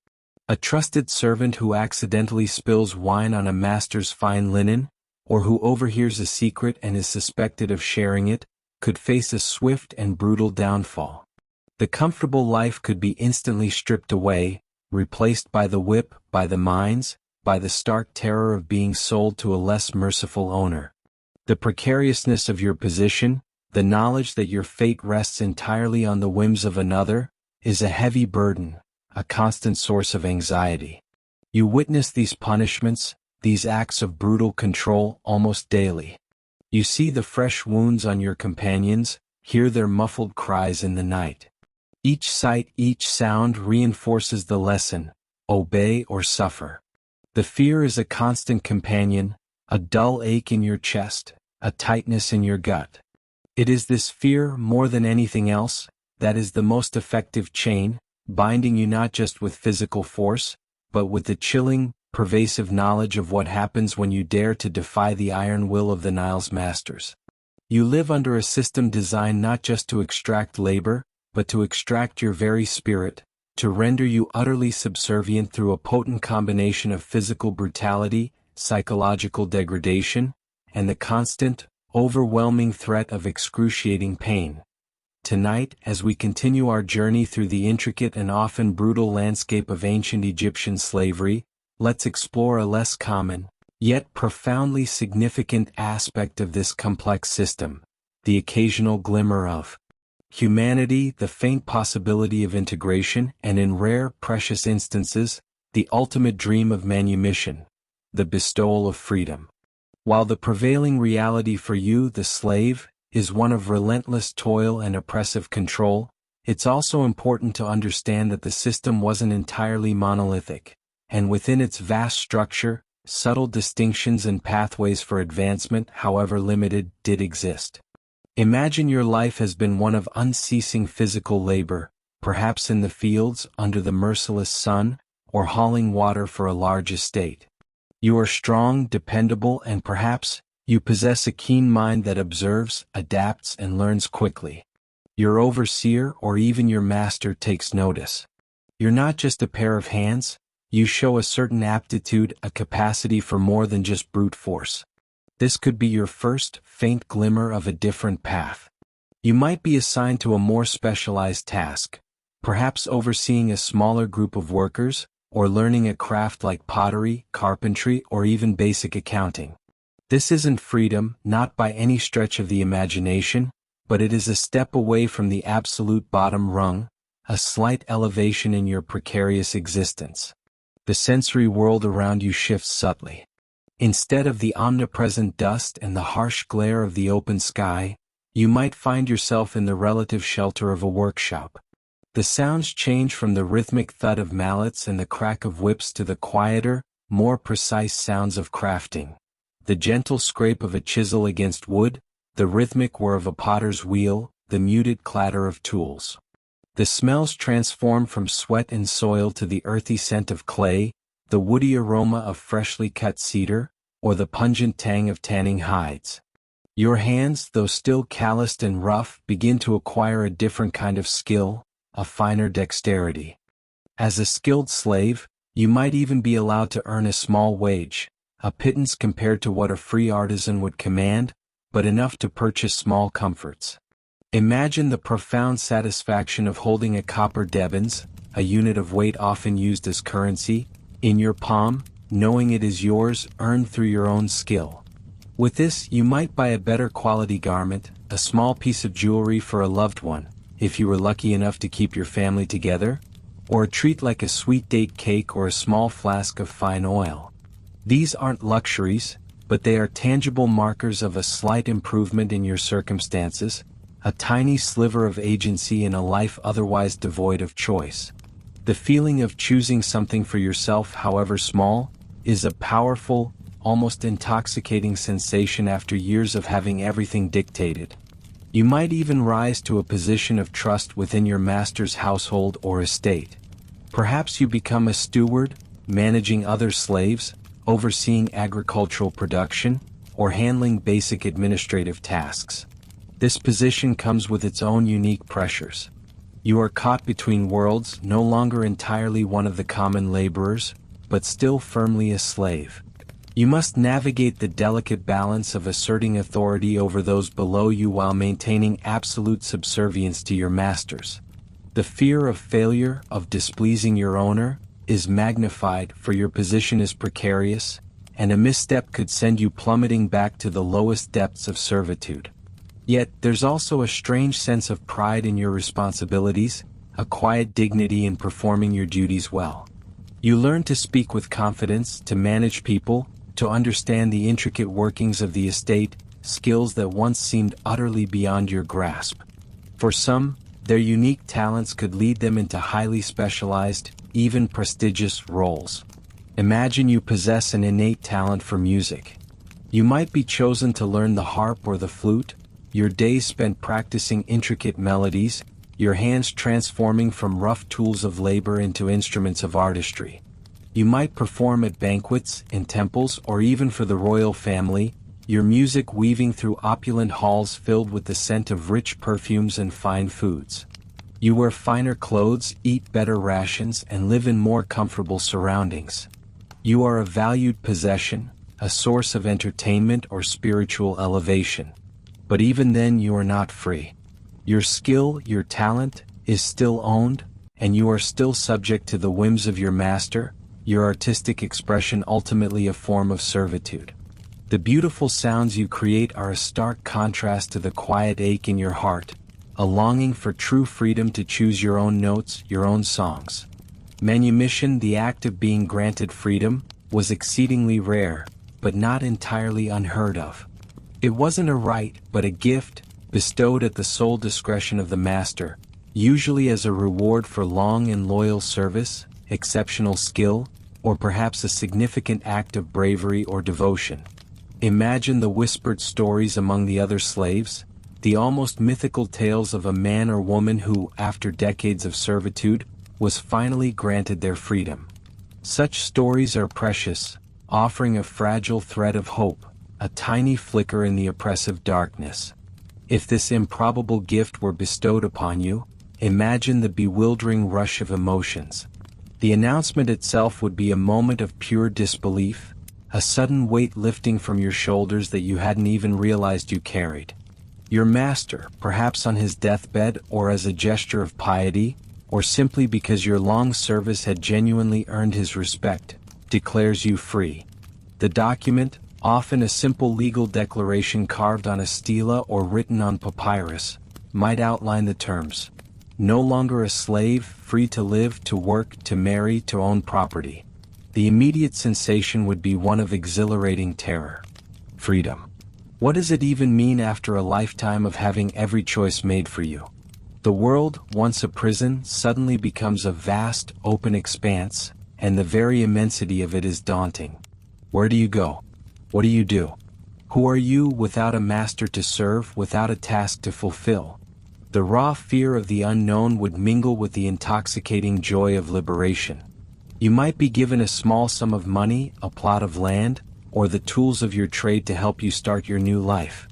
A trusted servant who accidentally spills wine on a master's fine linen, or who overhears a secret and is suspected of sharing it, could face a swift and brutal downfall. The comfortable life could be instantly stripped away, replaced by the whip, by the mines, by the stark terror of being sold to a less merciful owner. The precariousness of your position, the knowledge that your fate rests entirely on the whims of another, is a heavy burden, a constant source of anxiety. You witness these punishments, these acts of brutal control, almost daily. You see the fresh wounds on your companions, hear their muffled cries in the night. Each sight, each sound reinforces the lesson: obey or suffer. The fear is a constant companion, a dull ache in your chest, a tightness in your gut. It is this fear, more than anything else, that is the most effective chain, binding you not just with physical force, but with the chilling, pervasive knowledge of what happens when you dare to defy the iron will of the Nile's masters. You live under a system designed not just to extract labor, but to extract your very spirit, to render you utterly subservient through a potent combination of physical brutality, psychological degradation, and the constant, overwhelming threat of excruciating pain. Tonight, as we continue our journey through the intricate and often brutal landscape of ancient Egyptian slavery, let's explore a less common, yet profoundly significant aspect of this complex system: the occasional glimmer of humanity, the faint possibility of integration, and in rare, precious instances, the ultimate dream of manumission, the bestowal of freedom. While the prevailing reality for you, the slave, is one of relentless toil and oppressive control, it's also important to understand that the system wasn't entirely monolithic, and within its vast structure, subtle distinctions and pathways for advancement, however limited, did exist. Imagine your life has been one of unceasing physical labor, perhaps in the fields under the merciless sun, or hauling water for a large estate. You are strong, dependable, and perhaps you possess a keen mind that observes, adapts, and learns quickly. Your overseer or even your master takes notice. You're not just a pair of hands, you show a certain aptitude, a capacity for more than just brute force. This could be your first, faint glimmer of a different path. You might be assigned to a more specialized task, perhaps overseeing a smaller group of workers, or learning a craft like pottery, carpentry, or even basic accounting. This isn't freedom, not by any stretch of the imagination, but it is a step away from the absolute bottom rung, a slight elevation in your precarious existence. The sensory world around you shifts subtly. Instead of the omnipresent dust and the harsh glare of the open sky, you might find yourself in the relative shelter of a workshop. The sounds change from the rhythmic thud of mallets and the crack of whips to the quieter, more precise sounds of crafting. The gentle scrape of a chisel against wood, the rhythmic whir of a potter's wheel, the muted clatter of tools. The smells transform from sweat and soil to the earthy scent of clay, the woody aroma of freshly cut cedar, or the pungent tang of tanning hides. Your hands, though still calloused and rough, begin to acquire a different kind of skill, a finer dexterity. As a skilled slave, you might even be allowed to earn a small wage, a pittance compared to what a free artisan would command, but enough to purchase small comforts. Imagine the profound satisfaction of holding a copper debens, a unit of weight often used as currency, in your palm, knowing it is yours, earned through your own skill. With this, you might buy a better quality garment, a small piece of jewelry for a loved one, if you were lucky enough to keep your family together, or a treat like a sweet date cake or a small flask of fine oil. These aren't luxuries, but they are tangible markers of a slight improvement in your circumstances, a tiny sliver of agency in a life otherwise devoid of choice. The feeling of choosing something for yourself, however small, is a powerful, almost intoxicating sensation after years of having everything dictated. You might even rise to a position of trust within your master's household or estate. Perhaps you become a steward, managing other slaves, overseeing agricultural production, or handling basic administrative tasks. This position comes with its own unique pressures. You are caught between worlds, no longer entirely one of the common laborers, but still firmly a slave. You must navigate the delicate balance of asserting authority over those below you while maintaining absolute subservience to your masters. The fear of failure, of displeasing your owner, is magnified, for your position is precarious, and a misstep could send you plummeting back to the lowest depths of servitude. Yet, there's also a strange sense of pride in your responsibilities, a quiet dignity in performing your duties well. You learn to speak with confidence, to manage people, to understand the intricate workings of the estate, skills that once seemed utterly beyond your grasp. For some, their unique talents could lead them into highly specialized, even prestigious roles. Imagine you possess an innate talent for music. You might be chosen to learn the harp or the flute, your days spent practicing intricate melodies, your hands transforming from rough tools of labor into instruments of artistry. You might perform at banquets, in temples, or even for the royal family, your music weaving through opulent halls filled with the scent of rich perfumes and fine foods. You wear finer clothes, eat better rations, and live in more comfortable surroundings. You are a valued possession, a source of entertainment or spiritual elevation. But even then you are not free. Your skill, your talent, is still owned, and you are still subject to the whims of your master, your artistic expression ultimately a form of servitude. The beautiful sounds you create are a stark contrast to the quiet ache in your heart, a longing for true freedom to choose your own notes, your own songs. Manumission, the act of being granted freedom, was exceedingly rare, but not entirely unheard of. It wasn't a right, but a gift, bestowed at the sole discretion of the master, usually as a reward for long and loyal service, exceptional skill, or perhaps a significant act of bravery or devotion. Imagine the whispered stories among the other slaves, the almost mythical tales of a man or woman who, after decades of servitude, was finally granted their freedom. Such stories are precious, offering a fragile thread of hope, a tiny flicker in the oppressive darkness. If this improbable gift were bestowed upon you, imagine the bewildering rush of emotions. The announcement itself would be a moment of pure disbelief, a sudden weight lifting from your shoulders that you hadn't even realized you carried. Your master, perhaps on his deathbed or as a gesture of piety, or simply because your long service had genuinely earned his respect, declares you free. The document, often a simple legal declaration carved on a stela or written on papyrus, might outline the terms. No longer a slave, free to live, to work, to marry, to own property. The immediate sensation would be one of exhilarating terror. Freedom. What does it even mean after a lifetime of having every choice made for you? The world, once a prison, suddenly becomes a vast, open expanse, and the very immensity of it is daunting. Where do you go? What do you do? Who are you without a master to serve, without a task to fulfill? The raw fear of the unknown would mingle with the intoxicating joy of liberation. You might be given a small sum of money, a plot of land, or the tools of your trade to help you start your new life.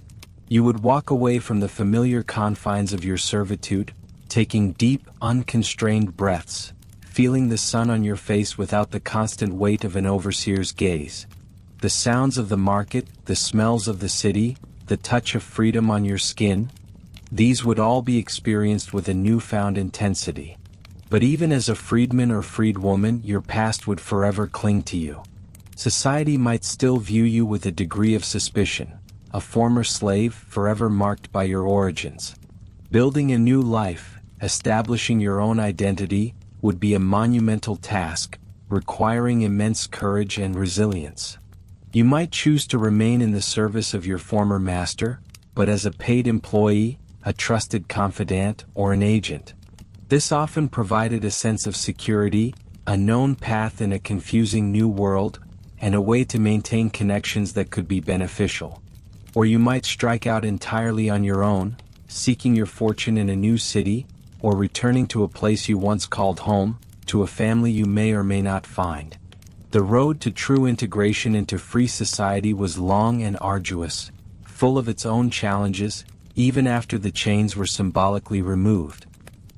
You would walk away from the familiar confines of your servitude, taking deep, unconstrained breaths, feeling the sun on your face without the constant weight of an overseer's gaze. The sounds of the market, the smells of the city, the touch of freedom on your skin, these would all be experienced with a newfound intensity. But even as a freedman or freedwoman, your past would forever cling to you. Society might still view you with a degree of suspicion, a former slave forever marked by your origins. Building a new life, establishing your own identity, would be a monumental task, requiring immense courage and resilience. You might choose to remain in the service of your former master, but as a paid employee, a trusted confidant, or an agent. This often provided a sense of security, a known path in a confusing new world, and a way to maintain connections that could be beneficial. Or you might strike out entirely on your own, seeking your fortune in a new city, or returning to a place you once called home, to a family you may or may not find. The road to true integration into free society was long and arduous, full of its own challenges, even after the chains were symbolically removed.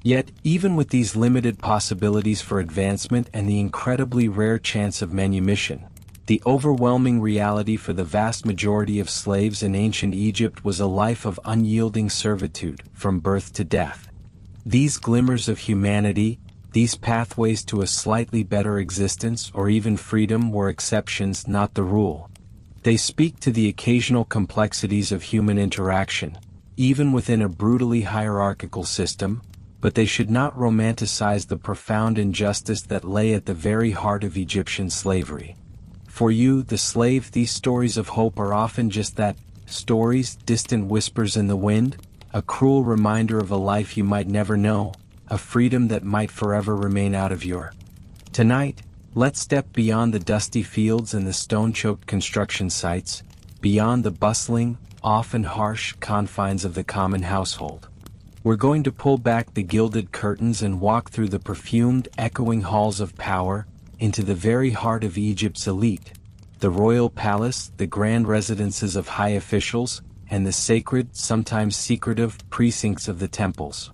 Yet, even with these limited possibilities for advancement and the incredibly rare chance of manumission, the overwhelming reality for the vast majority of slaves in ancient Egypt was a life of unyielding servitude, from birth to death. These glimmers of humanity, these pathways to a slightly better existence or even freedom were exceptions, not the rule. They speak to the occasional complexities of human interaction, even within a brutally hierarchical system, but they should not romanticize the profound injustice that lay at the very heart of Egyptian slavery. For you, the slave, these stories of hope are often just that, stories, distant whispers in the wind, a cruel reminder of a life you might never know, a freedom that might forever remain out of your. Tonight, let's step beyond the dusty fields and the stone-choked construction sites, beyond the bustling, often harsh confines of the common household. We're going to pull back the gilded curtains and walk through the perfumed, echoing halls of power, into the very heart of Egypt's elite, the royal palace, the grand residences of high officials, and the sacred, sometimes secretive, precincts of the temples.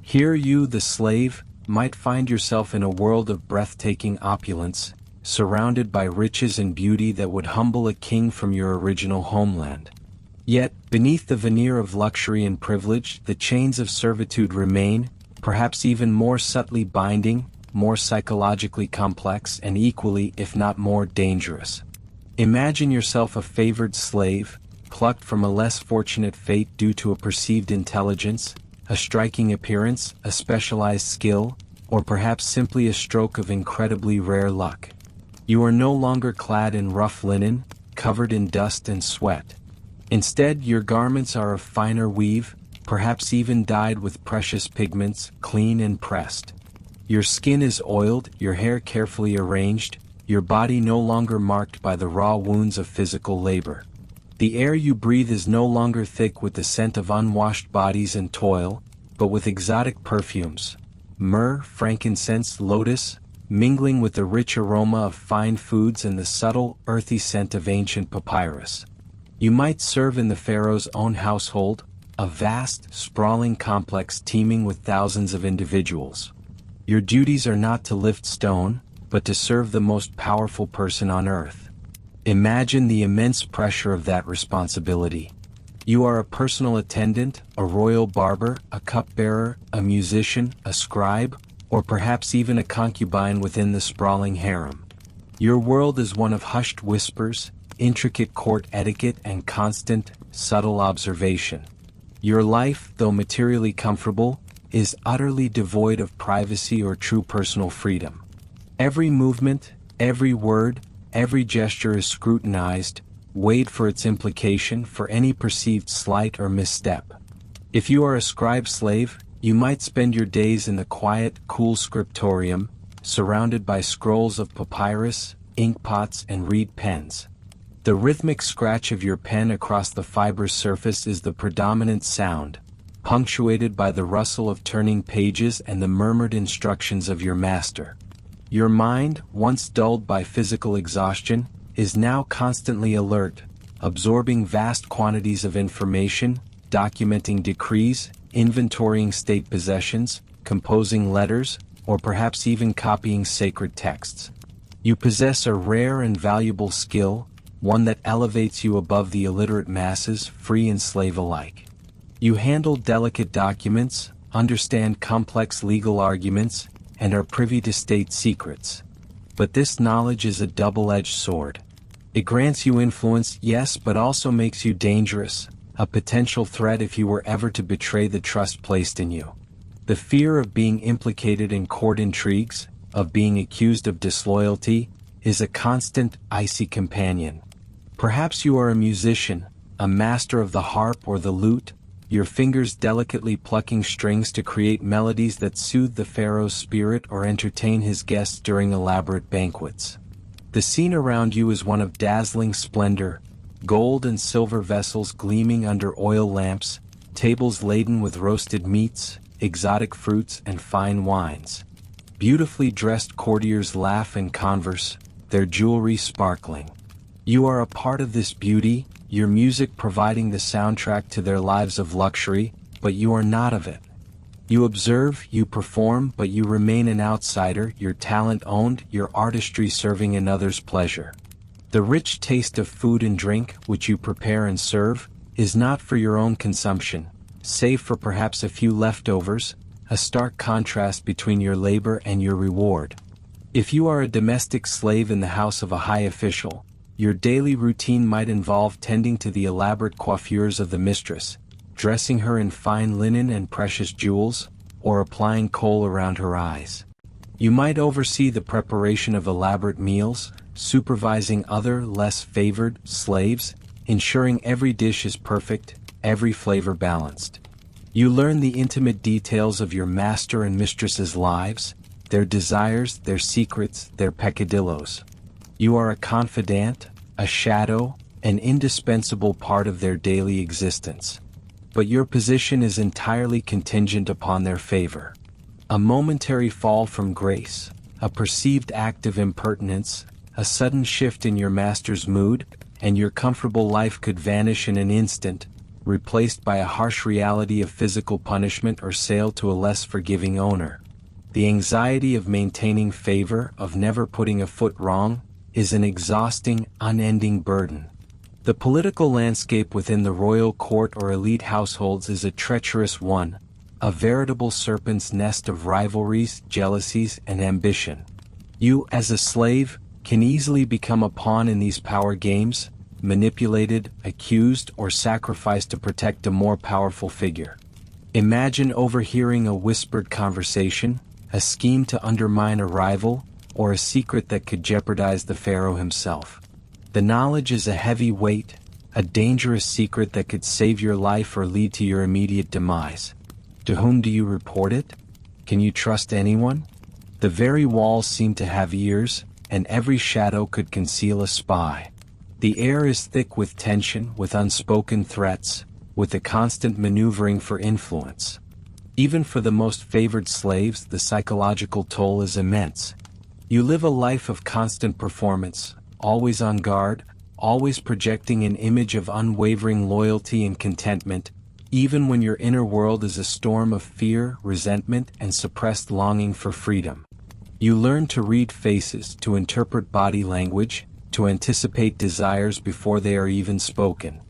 Here you, the slave, might find yourself in a world of breathtaking opulence, surrounded by riches and beauty that would humble a king from your original homeland. Yet, beneath the veneer of luxury and privilege, the chains of servitude remain, perhaps even more subtly binding, more psychologically complex, and equally, if not more, dangerous. Imagine yourself a favored slave, plucked from a less fortunate fate due to a perceived intelligence, a striking appearance, a specialized skill, or perhaps simply a stroke of incredibly rare luck. You are no longer clad in rough linen, covered in dust and sweat. Instead, your garments are of finer weave, perhaps even dyed with precious pigments, clean and pressed. Your skin is oiled, your hair carefully arranged, your body no longer marked by the raw wounds of physical labor. The air you breathe is no longer thick with the scent of unwashed bodies and toil, but with exotic perfumes, myrrh, frankincense, lotus, mingling with the rich aroma of fine foods and the subtle, earthy scent of ancient papyrus. You might serve in the pharaoh's own household, a vast, sprawling complex teeming with thousands of individuals. Your duties are not to lift stone, but to serve the most powerful person on earth. Imagine the immense pressure of that responsibility. You are a personal attendant, a royal barber, a cupbearer, a musician, a scribe, or perhaps even a concubine within the sprawling harem. Your world is one of hushed whispers, intricate court etiquette, and constant, subtle observation. Your life, though materially comfortable, is utterly devoid of privacy or true personal freedom. Every movement, every word, every gesture is scrutinized, weighed for its implication for any perceived slight or misstep. If you are a scribe slave, you might spend your days in the quiet, cool scriptorium, surrounded by scrolls of papyrus, inkpots, and reed pens. The rhythmic scratch of your pen across the fibrous surface is the predominant sound, punctuated by the rustle of turning pages and the murmured instructions of your master. Your mind, once dulled by physical exhaustion, is now constantly alert, absorbing vast quantities of information, documenting decrees, inventorying state possessions, composing letters, or perhaps even copying sacred texts. You possess a rare and valuable skill, one that elevates you above the illiterate masses, free and slave alike. You handle delicate documents, understand complex legal arguments, and are privy to state secrets. But this knowledge is a double-edged sword. It grants you influence, yes, but also makes you dangerous, a potential threat if you were ever to betray the trust placed in you. The fear of being implicated in court intrigues, of being accused of disloyalty, is a constant, icy companion. Perhaps you are a musician, a master of the harp or the lute, your fingers delicately plucking strings to create melodies that soothe the pharaoh's spirit or entertain his guests during elaborate banquets. The scene around you is one of dazzling splendor, gold and silver vessels gleaming under oil lamps, tables laden with roasted meats, exotic fruits, and fine wines. Beautifully dressed courtiers laugh and converse, their jewelry sparkling. You are a part of this beauty, your music providing the soundtrack to their lives of luxury, but you are not of it. You observe, you perform, but you remain an outsider, your talent owned, your artistry serving another's pleasure. The rich taste of food and drink, which you prepare and serve, is not for your own consumption, save for perhaps a few leftovers, a stark contrast between your labor and your reward. If you are a domestic slave in the house of a high official, your daily routine might involve tending to the elaborate coiffures of the mistress, dressing her in fine linen and precious jewels, or applying kohl around her eyes. You might oversee the preparation of elaborate meals, supervising other, less favored, slaves, ensuring every dish is perfect, every flavor balanced. You learn the intimate details of your master and mistress's lives, their desires, their secrets, their peccadillos. You are a confidant, a shadow, an indispensable part of their daily existence. But your position is entirely contingent upon their favor. A momentary fall from grace, a perceived act of impertinence, a sudden shift in your master's mood, and your comfortable life could vanish in an instant, replaced by a harsh reality of physical punishment or sale to a less forgiving owner. The anxiety of maintaining favor, of never putting a foot wrong, is an exhausting, unending burden. The political landscape within the royal court or elite households is a treacherous one, a veritable serpent's nest of rivalries, jealousies, and ambition. You, as a slave, can easily become a pawn in these power games, manipulated, accused, or sacrificed to protect a more powerful figure. Imagine overhearing a whispered conversation, a scheme to undermine a rival, or a secret that could jeopardize the pharaoh himself. The knowledge is a heavy weight, a dangerous secret that could save your life or lead to your immediate demise. To whom do you report it? Can you trust anyone? The very walls seem to have ears, and every shadow could conceal a spy. The air is thick with tension, with unspoken threats, with a constant maneuvering for influence. Even for the most favored slaves, the psychological toll is immense. You live a life of constant performance, always on guard, always projecting an image of unwavering loyalty and contentment, even when your inner world is a storm of fear, resentment, and suppressed longing for freedom. You learn to read faces, to interpret body language, to anticipate desires before they are even spoken.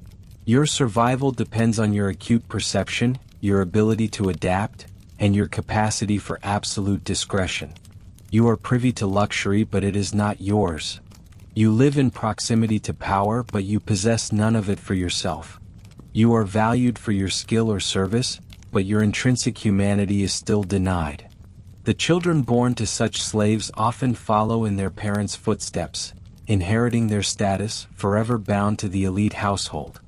Your survival depends on your acute perception, your ability to adapt, and your capacity for absolute discretion. You are privy to luxury, but it is not yours. You live in proximity to power, but you possess none of it for yourself. You are valued for your skill or service, but your intrinsic humanity is still denied. The children born to such slaves often follow in their parents' footsteps, inheriting their status, forever bound to the elite household.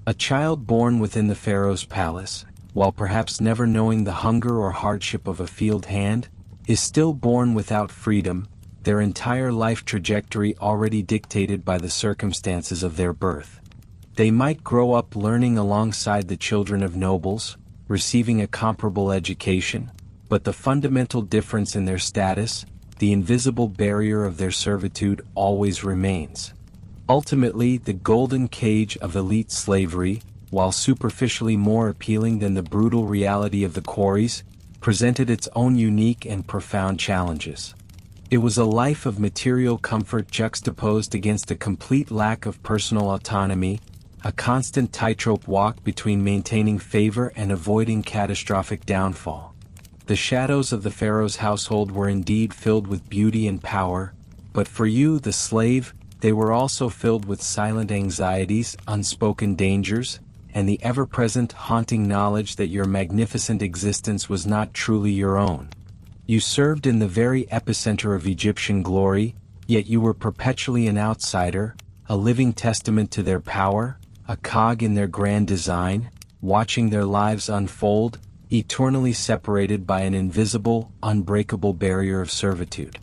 A child born within the Pharaoh's palace, while perhaps never knowing the hunger or hardship of a field hand, is still born without freedom, their entire life trajectory already dictated by the circumstances of their birth. They might grow up learning alongside the children of nobles, receiving a comparable education, but the fundamental difference in their status, the invisible barrier of their servitude, always remains. Ultimately, the golden cage of elite slavery, while superficially more appealing than the brutal reality of the quarries, presented its own unique and profound challenges. It was a life of material comfort juxtaposed against a complete lack of personal autonomy, a constant tightrope walk between maintaining favor and avoiding catastrophic downfall. The shadows of the Pharaoh's household were indeed filled with beauty and power, but for you, the slave, they were also filled with silent anxieties, unspoken dangers, and the ever-present haunting knowledge that your magnificent existence was not truly your own. You served in the very epicenter of Egyptian glory, yet you were perpetually an outsider, a living testament to their power, a cog in their grand design, watching their lives unfold, eternally separated by an invisible, unbreakable barrier of servitude.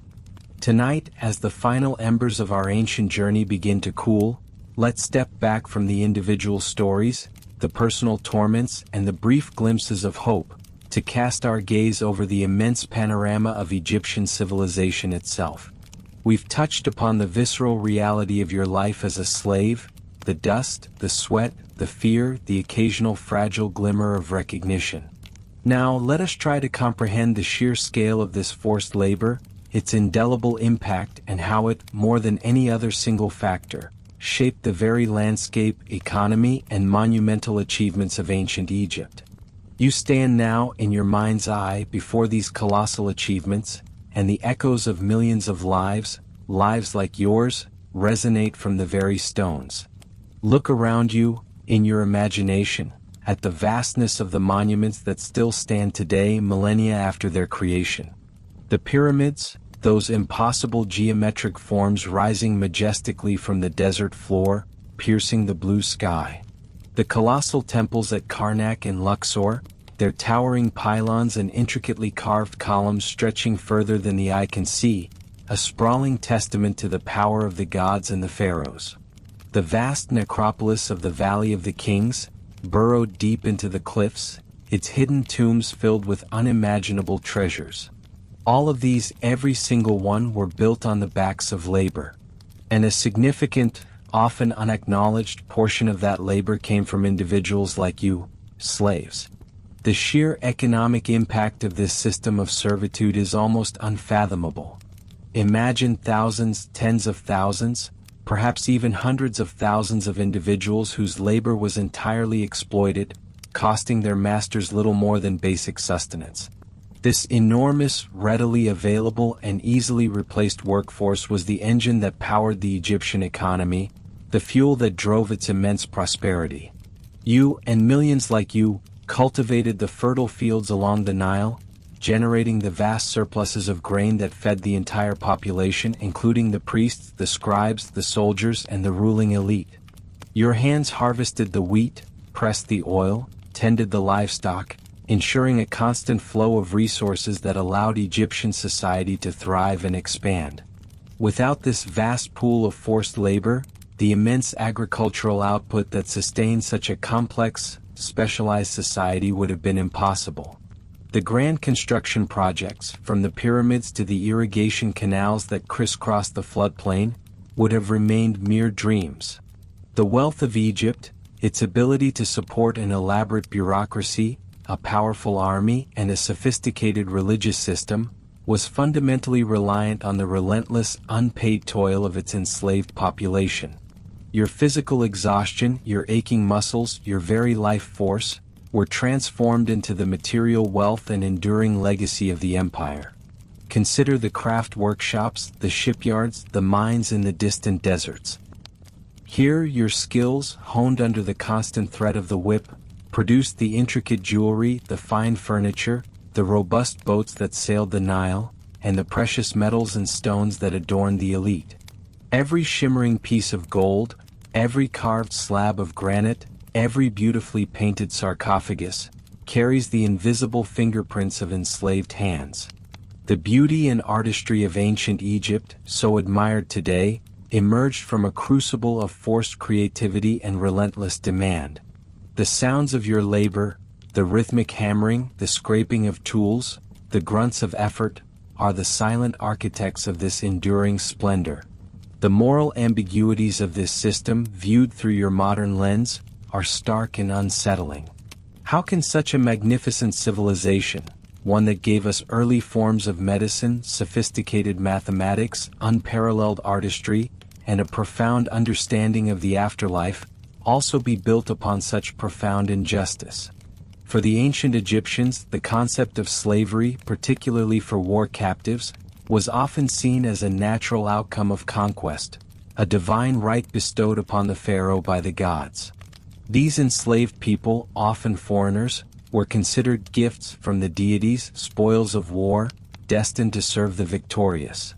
Tonight, as the final embers of our ancient journey begin to cool, let's step back from the individual stories, the personal torments, and the brief glimpses of hope, to cast our gaze over the immense panorama of Egyptian civilization itself. We've touched upon the visceral reality of your life as a slave, the dust, the sweat, the fear, the occasional fragile glimmer of recognition. Now, let us try to comprehend the sheer scale of this forced labor, its indelible impact, and how it, more than any other single factor, shaped the very landscape, economy, and monumental achievements of ancient Egypt. You stand now, in your mind's eye, before these colossal achievements, and the echoes of millions of lives, lives like yours, resonate from the very stones. Look around you, in your imagination, at the vastness of the monuments that still stand today, millennia after their creation. The pyramids, those impossible geometric forms rising majestically from the desert floor, piercing the blue sky. The colossal temples at Karnak and Luxor, their towering pylons and intricately carved columns stretching further than the eye can see, a sprawling testament to the power of the gods and the pharaohs. The vast necropolis of the Valley of the Kings, burrowed deep into the cliffs, its hidden tombs filled with unimaginable treasures. All of these, every single one, were built on the backs of labor. And a significant, often unacknowledged portion of that labor came from individuals like you, slaves. The sheer economic impact of this system of servitude is almost unfathomable. Imagine thousands, tens of thousands, perhaps even hundreds of thousands of individuals whose labor was entirely exploited, costing their masters little more than basic sustenance. This enormous, readily available and easily replaced workforce was the engine that powered the Egyptian economy, the fuel that drove its immense prosperity. You, and millions like you, cultivated the fertile fields along the Nile, generating the vast surpluses of grain that fed the entire population, including the priests, the scribes, the soldiers, and the ruling elite. Your hands harvested the wheat, pressed the oil, tended the livestock, ensuring a constant flow of resources that allowed Egyptian society to thrive and expand. Without this vast pool of forced labor, the immense agricultural output that sustained such a complex, specialized society would have been impossible. The grand construction projects, from the pyramids to the irrigation canals that crisscrossed the floodplain, would have remained mere dreams. The wealth of Egypt, its ability to support an elaborate bureaucracy, a powerful army, and a sophisticated religious system, was fundamentally reliant on the relentless, unpaid toil of its enslaved population. Your physical exhaustion, your aching muscles, your very life force, were transformed into the material wealth and enduring legacy of the empire. Consider the craft workshops, the shipyards, the mines in the distant deserts. Here your skills, honed under the constant threat of the whip, produced the intricate jewelry, the fine furniture, the robust boats that sailed the Nile, and the precious metals and stones that adorned the elite. Every shimmering piece of gold, every carved slab of granite, every beautifully painted sarcophagus, carries the invisible fingerprints of enslaved hands. The beauty and artistry of ancient Egypt, so admired today, emerged from a crucible of forced creativity and relentless demand. The sounds of your labor, the rhythmic hammering, the scraping of tools, the grunts of effort, are the silent architects of this enduring splendor. The moral ambiguities of this system, viewed through your modern lens, are stark and unsettling. How can such a magnificent civilization, one that gave us early forms of medicine, sophisticated mathematics, unparalleled artistry, and a profound understanding of the afterlife, also be built upon such profound injustice? For the ancient Egyptians, the concept of slavery, particularly for war captives, was often seen as a natural outcome of conquest, a divine right bestowed upon the pharaoh by the gods. These enslaved people, often foreigners, were considered gifts from the deities, spoils of war, destined to serve the victorious.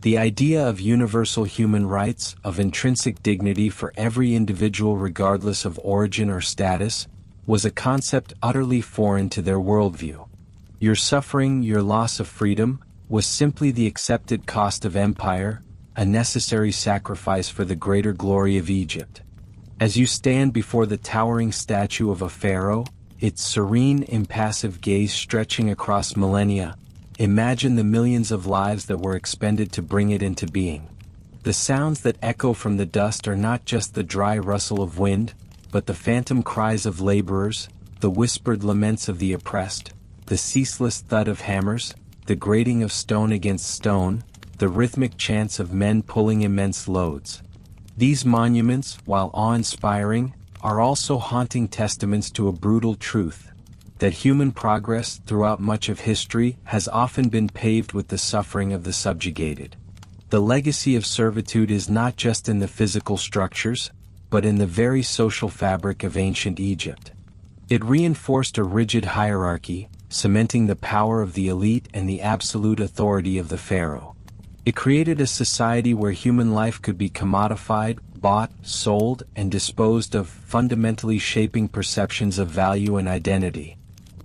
The idea of universal human rights, of intrinsic dignity for every individual regardless of origin or status, was a concept utterly foreign to their worldview. Your suffering, your loss of freedom, was simply the accepted cost of empire, a necessary sacrifice for the greater glory of Egypt. As you stand before the towering statue of a pharaoh, its serene, impassive gaze stretching across millennia, imagine the millions of lives that were expended to bring it into being. The sounds that echo from the dust are not just the dry rustle of wind, but the phantom cries of laborers, the whispered laments of the oppressed, the ceaseless thud of hammers, the grating of stone against stone, the rhythmic chants of men pulling immense loads. These monuments, while awe-inspiring, are also haunting testaments to a brutal truth, that human progress throughout much of history has often been paved with the suffering of the subjugated. The legacy of servitude is not just in the physical structures, but in the very social fabric of ancient Egypt. It reinforced a rigid hierarchy, cementing the power of the elite and the absolute authority of the pharaoh. It created a society where human life could be commodified, bought, sold, and disposed of, fundamentally shaping perceptions of value and identity.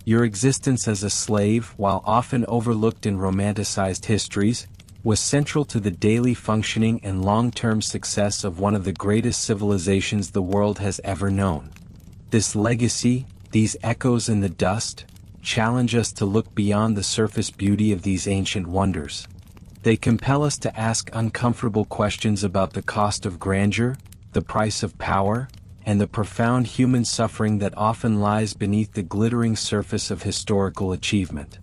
Your existence as a slave, while often overlooked in romanticized histories, was central to the daily functioning and long-term success of one of the greatest civilizations the world has ever known. This legacy, these echoes in the dust, challenge us to look beyond the surface beauty of these ancient wonders. They compel us to ask uncomfortable questions about the cost of grandeur, the price of power, and the profound human suffering that often lies beneath the glittering surface of historical achievement.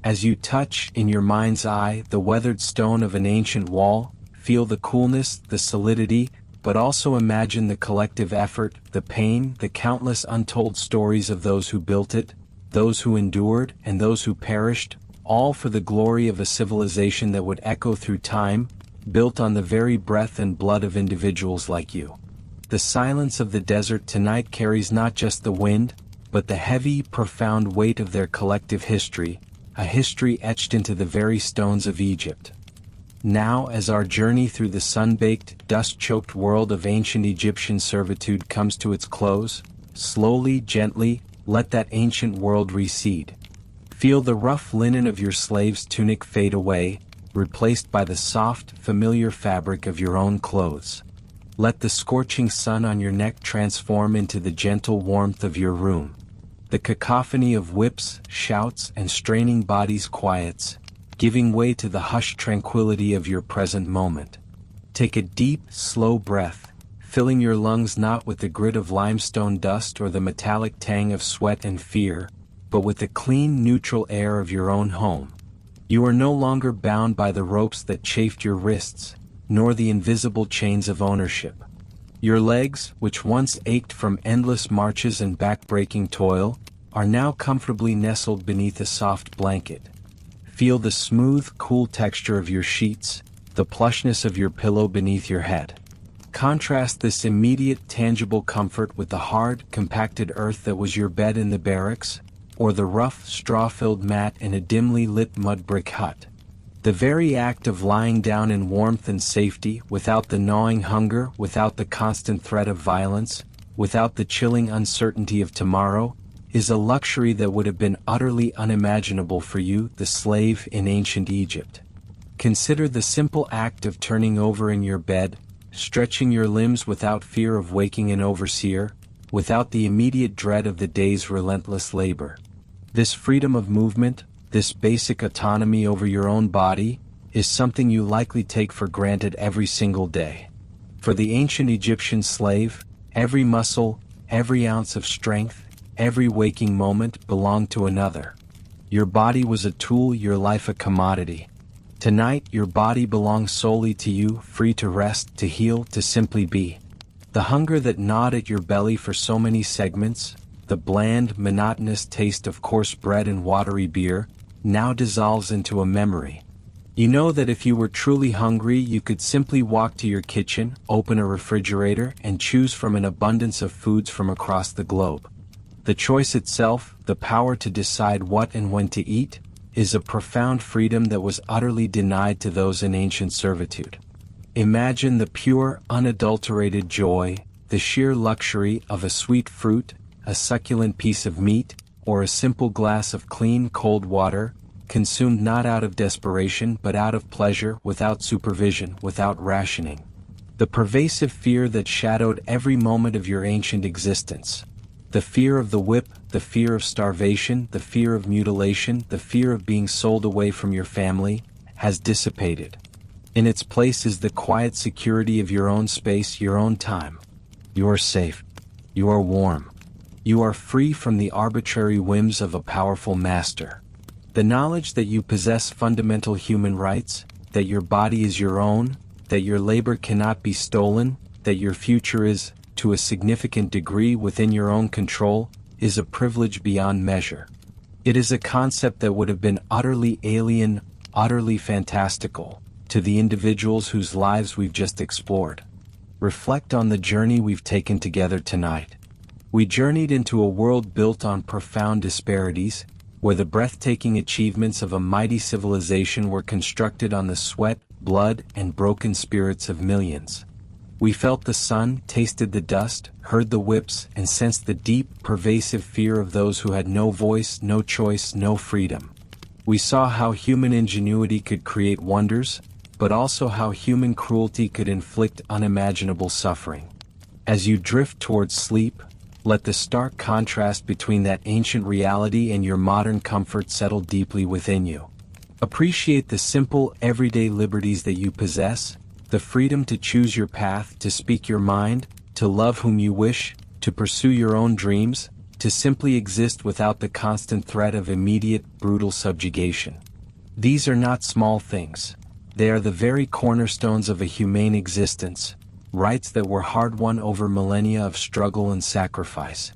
As you touch, in your mind's eye, the weathered stone of an ancient wall, feel the coolness, the solidity, but also imagine the collective effort, the pain, the countless untold stories of those who built it, those who endured, and those who perished, all for the glory of a civilization that would echo through time, built on the very breath and blood of individuals like you. The silence of the desert tonight carries not just the wind, but the heavy, profound weight of their collective history, a history etched into the very stones of Egypt. Now, as our journey through the sun-baked, dust-choked world of ancient Egyptian servitude comes to its close, slowly, gently, let that ancient world recede. Feel the rough linen of your slave's tunic fade away, replaced by the soft, familiar fabric of your own clothes. Let the scorching sun on your neck transform into the gentle warmth of your room. The cacophony of whips, shouts, and straining bodies quiets, giving way to the hushed tranquility of your present moment. Take a deep, slow breath, filling your lungs not with the grit of limestone dust or the metallic tang of sweat and fear, but with the clean, neutral air of your own home. You are no longer bound by the ropes that chafed your wrists, nor the invisible chains of ownership. Your legs, which once ached from endless marches and back-breaking toil, are now comfortably nestled beneath a soft blanket. Feel the smooth, cool texture of your sheets, the plushness of your pillow beneath your head. Contrast this immediate, tangible comfort with the hard, compacted earth that was your bed in the barracks, or the rough, straw-filled mat in a dimly lit mud brick hut. The very act of lying down in warmth and safety, without the gnawing hunger, without the constant threat of violence, without the chilling uncertainty of tomorrow, is a luxury that would have been utterly unimaginable for you, the slave in ancient Egypt. Consider the simple act of turning over in your bed, stretching your limbs without fear of waking an overseer, without the immediate dread of the day's relentless labor. This freedom of movement, this basic autonomy over your own body, is something you likely take for granted every single day. For the ancient Egyptian slave, every muscle, every ounce of strength, every waking moment belonged to another. Your body was a tool, your life a commodity. Tonight, your body belongs solely to you, free to rest, to heal, to simply be. The hunger that gnawed at your belly for so many segments, the bland, monotonous taste of coarse bread and watery beer, now dissolves into a memory. You know that if you were truly hungry, you could simply walk to your kitchen, open a refrigerator, and choose from an abundance of foods from across the globe. The choice itself, the power to decide what and when to eat, is a profound freedom that was utterly denied to those in ancient servitude. Imagine the pure, unadulterated joy, the sheer luxury of a sweet fruit, a succulent piece of meat, or a simple glass of clean, cold water, consumed not out of desperation but out of pleasure, without supervision, without rationing. The pervasive fear that shadowed every moment of your ancient existence. The fear of the whip, the fear of starvation, the fear of mutilation, the fear of being sold away from your family, has dissipated. In its place is the quiet security of your own space, your own time. You are safe. You are warm. You are free from the arbitrary whims of a powerful master. The knowledge that you possess fundamental human rights, that your body is your own, that your labor cannot be stolen, that your future is, to a significant degree, within your own control, is a privilege beyond measure. It is a concept that would have been utterly alien, utterly fantastical, to the individuals whose lives we've just explored. Reflect on the journey we've taken together tonight. We journeyed into a world built on profound disparities, where the breathtaking achievements of a mighty civilization were constructed on the sweat, blood, and broken spirits of millions. We felt the sun, tasted the dust, heard the whips, and sensed the deep, pervasive fear of those who had no voice, no choice, no freedom. We saw how human ingenuity could create wonders, but also how human cruelty could inflict unimaginable suffering. As you drift towards sleep, let the stark contrast between that ancient reality and your modern comfort settle deeply within you. Appreciate the simple, everyday liberties that you possess, the freedom to choose your path, to speak your mind, to love whom you wish, to pursue your own dreams, to simply exist without the constant threat of immediate, brutal subjugation. These are not small things. They are the very cornerstones of a humane existence, rights that were hard-won over millennia of struggle and sacrifice.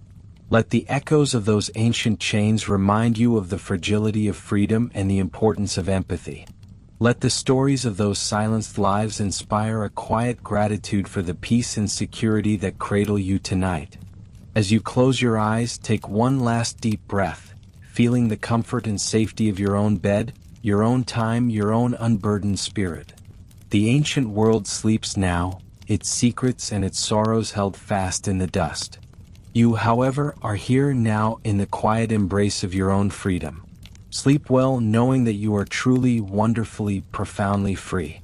Let the echoes of those ancient chains remind you of the fragility of freedom and the importance of empathy. Let the stories of those silenced lives inspire a quiet gratitude for the peace and security that cradle you tonight. As you close your eyes, take one last deep breath, feeling the comfort and safety of your own bed, your own time, your own unburdened spirit. The ancient world sleeps now, its secrets and its sorrows held fast in the dust. You, however, are here now in the quiet embrace of your own freedom. Sleep well, knowing that you are truly, wonderfully, profoundly free.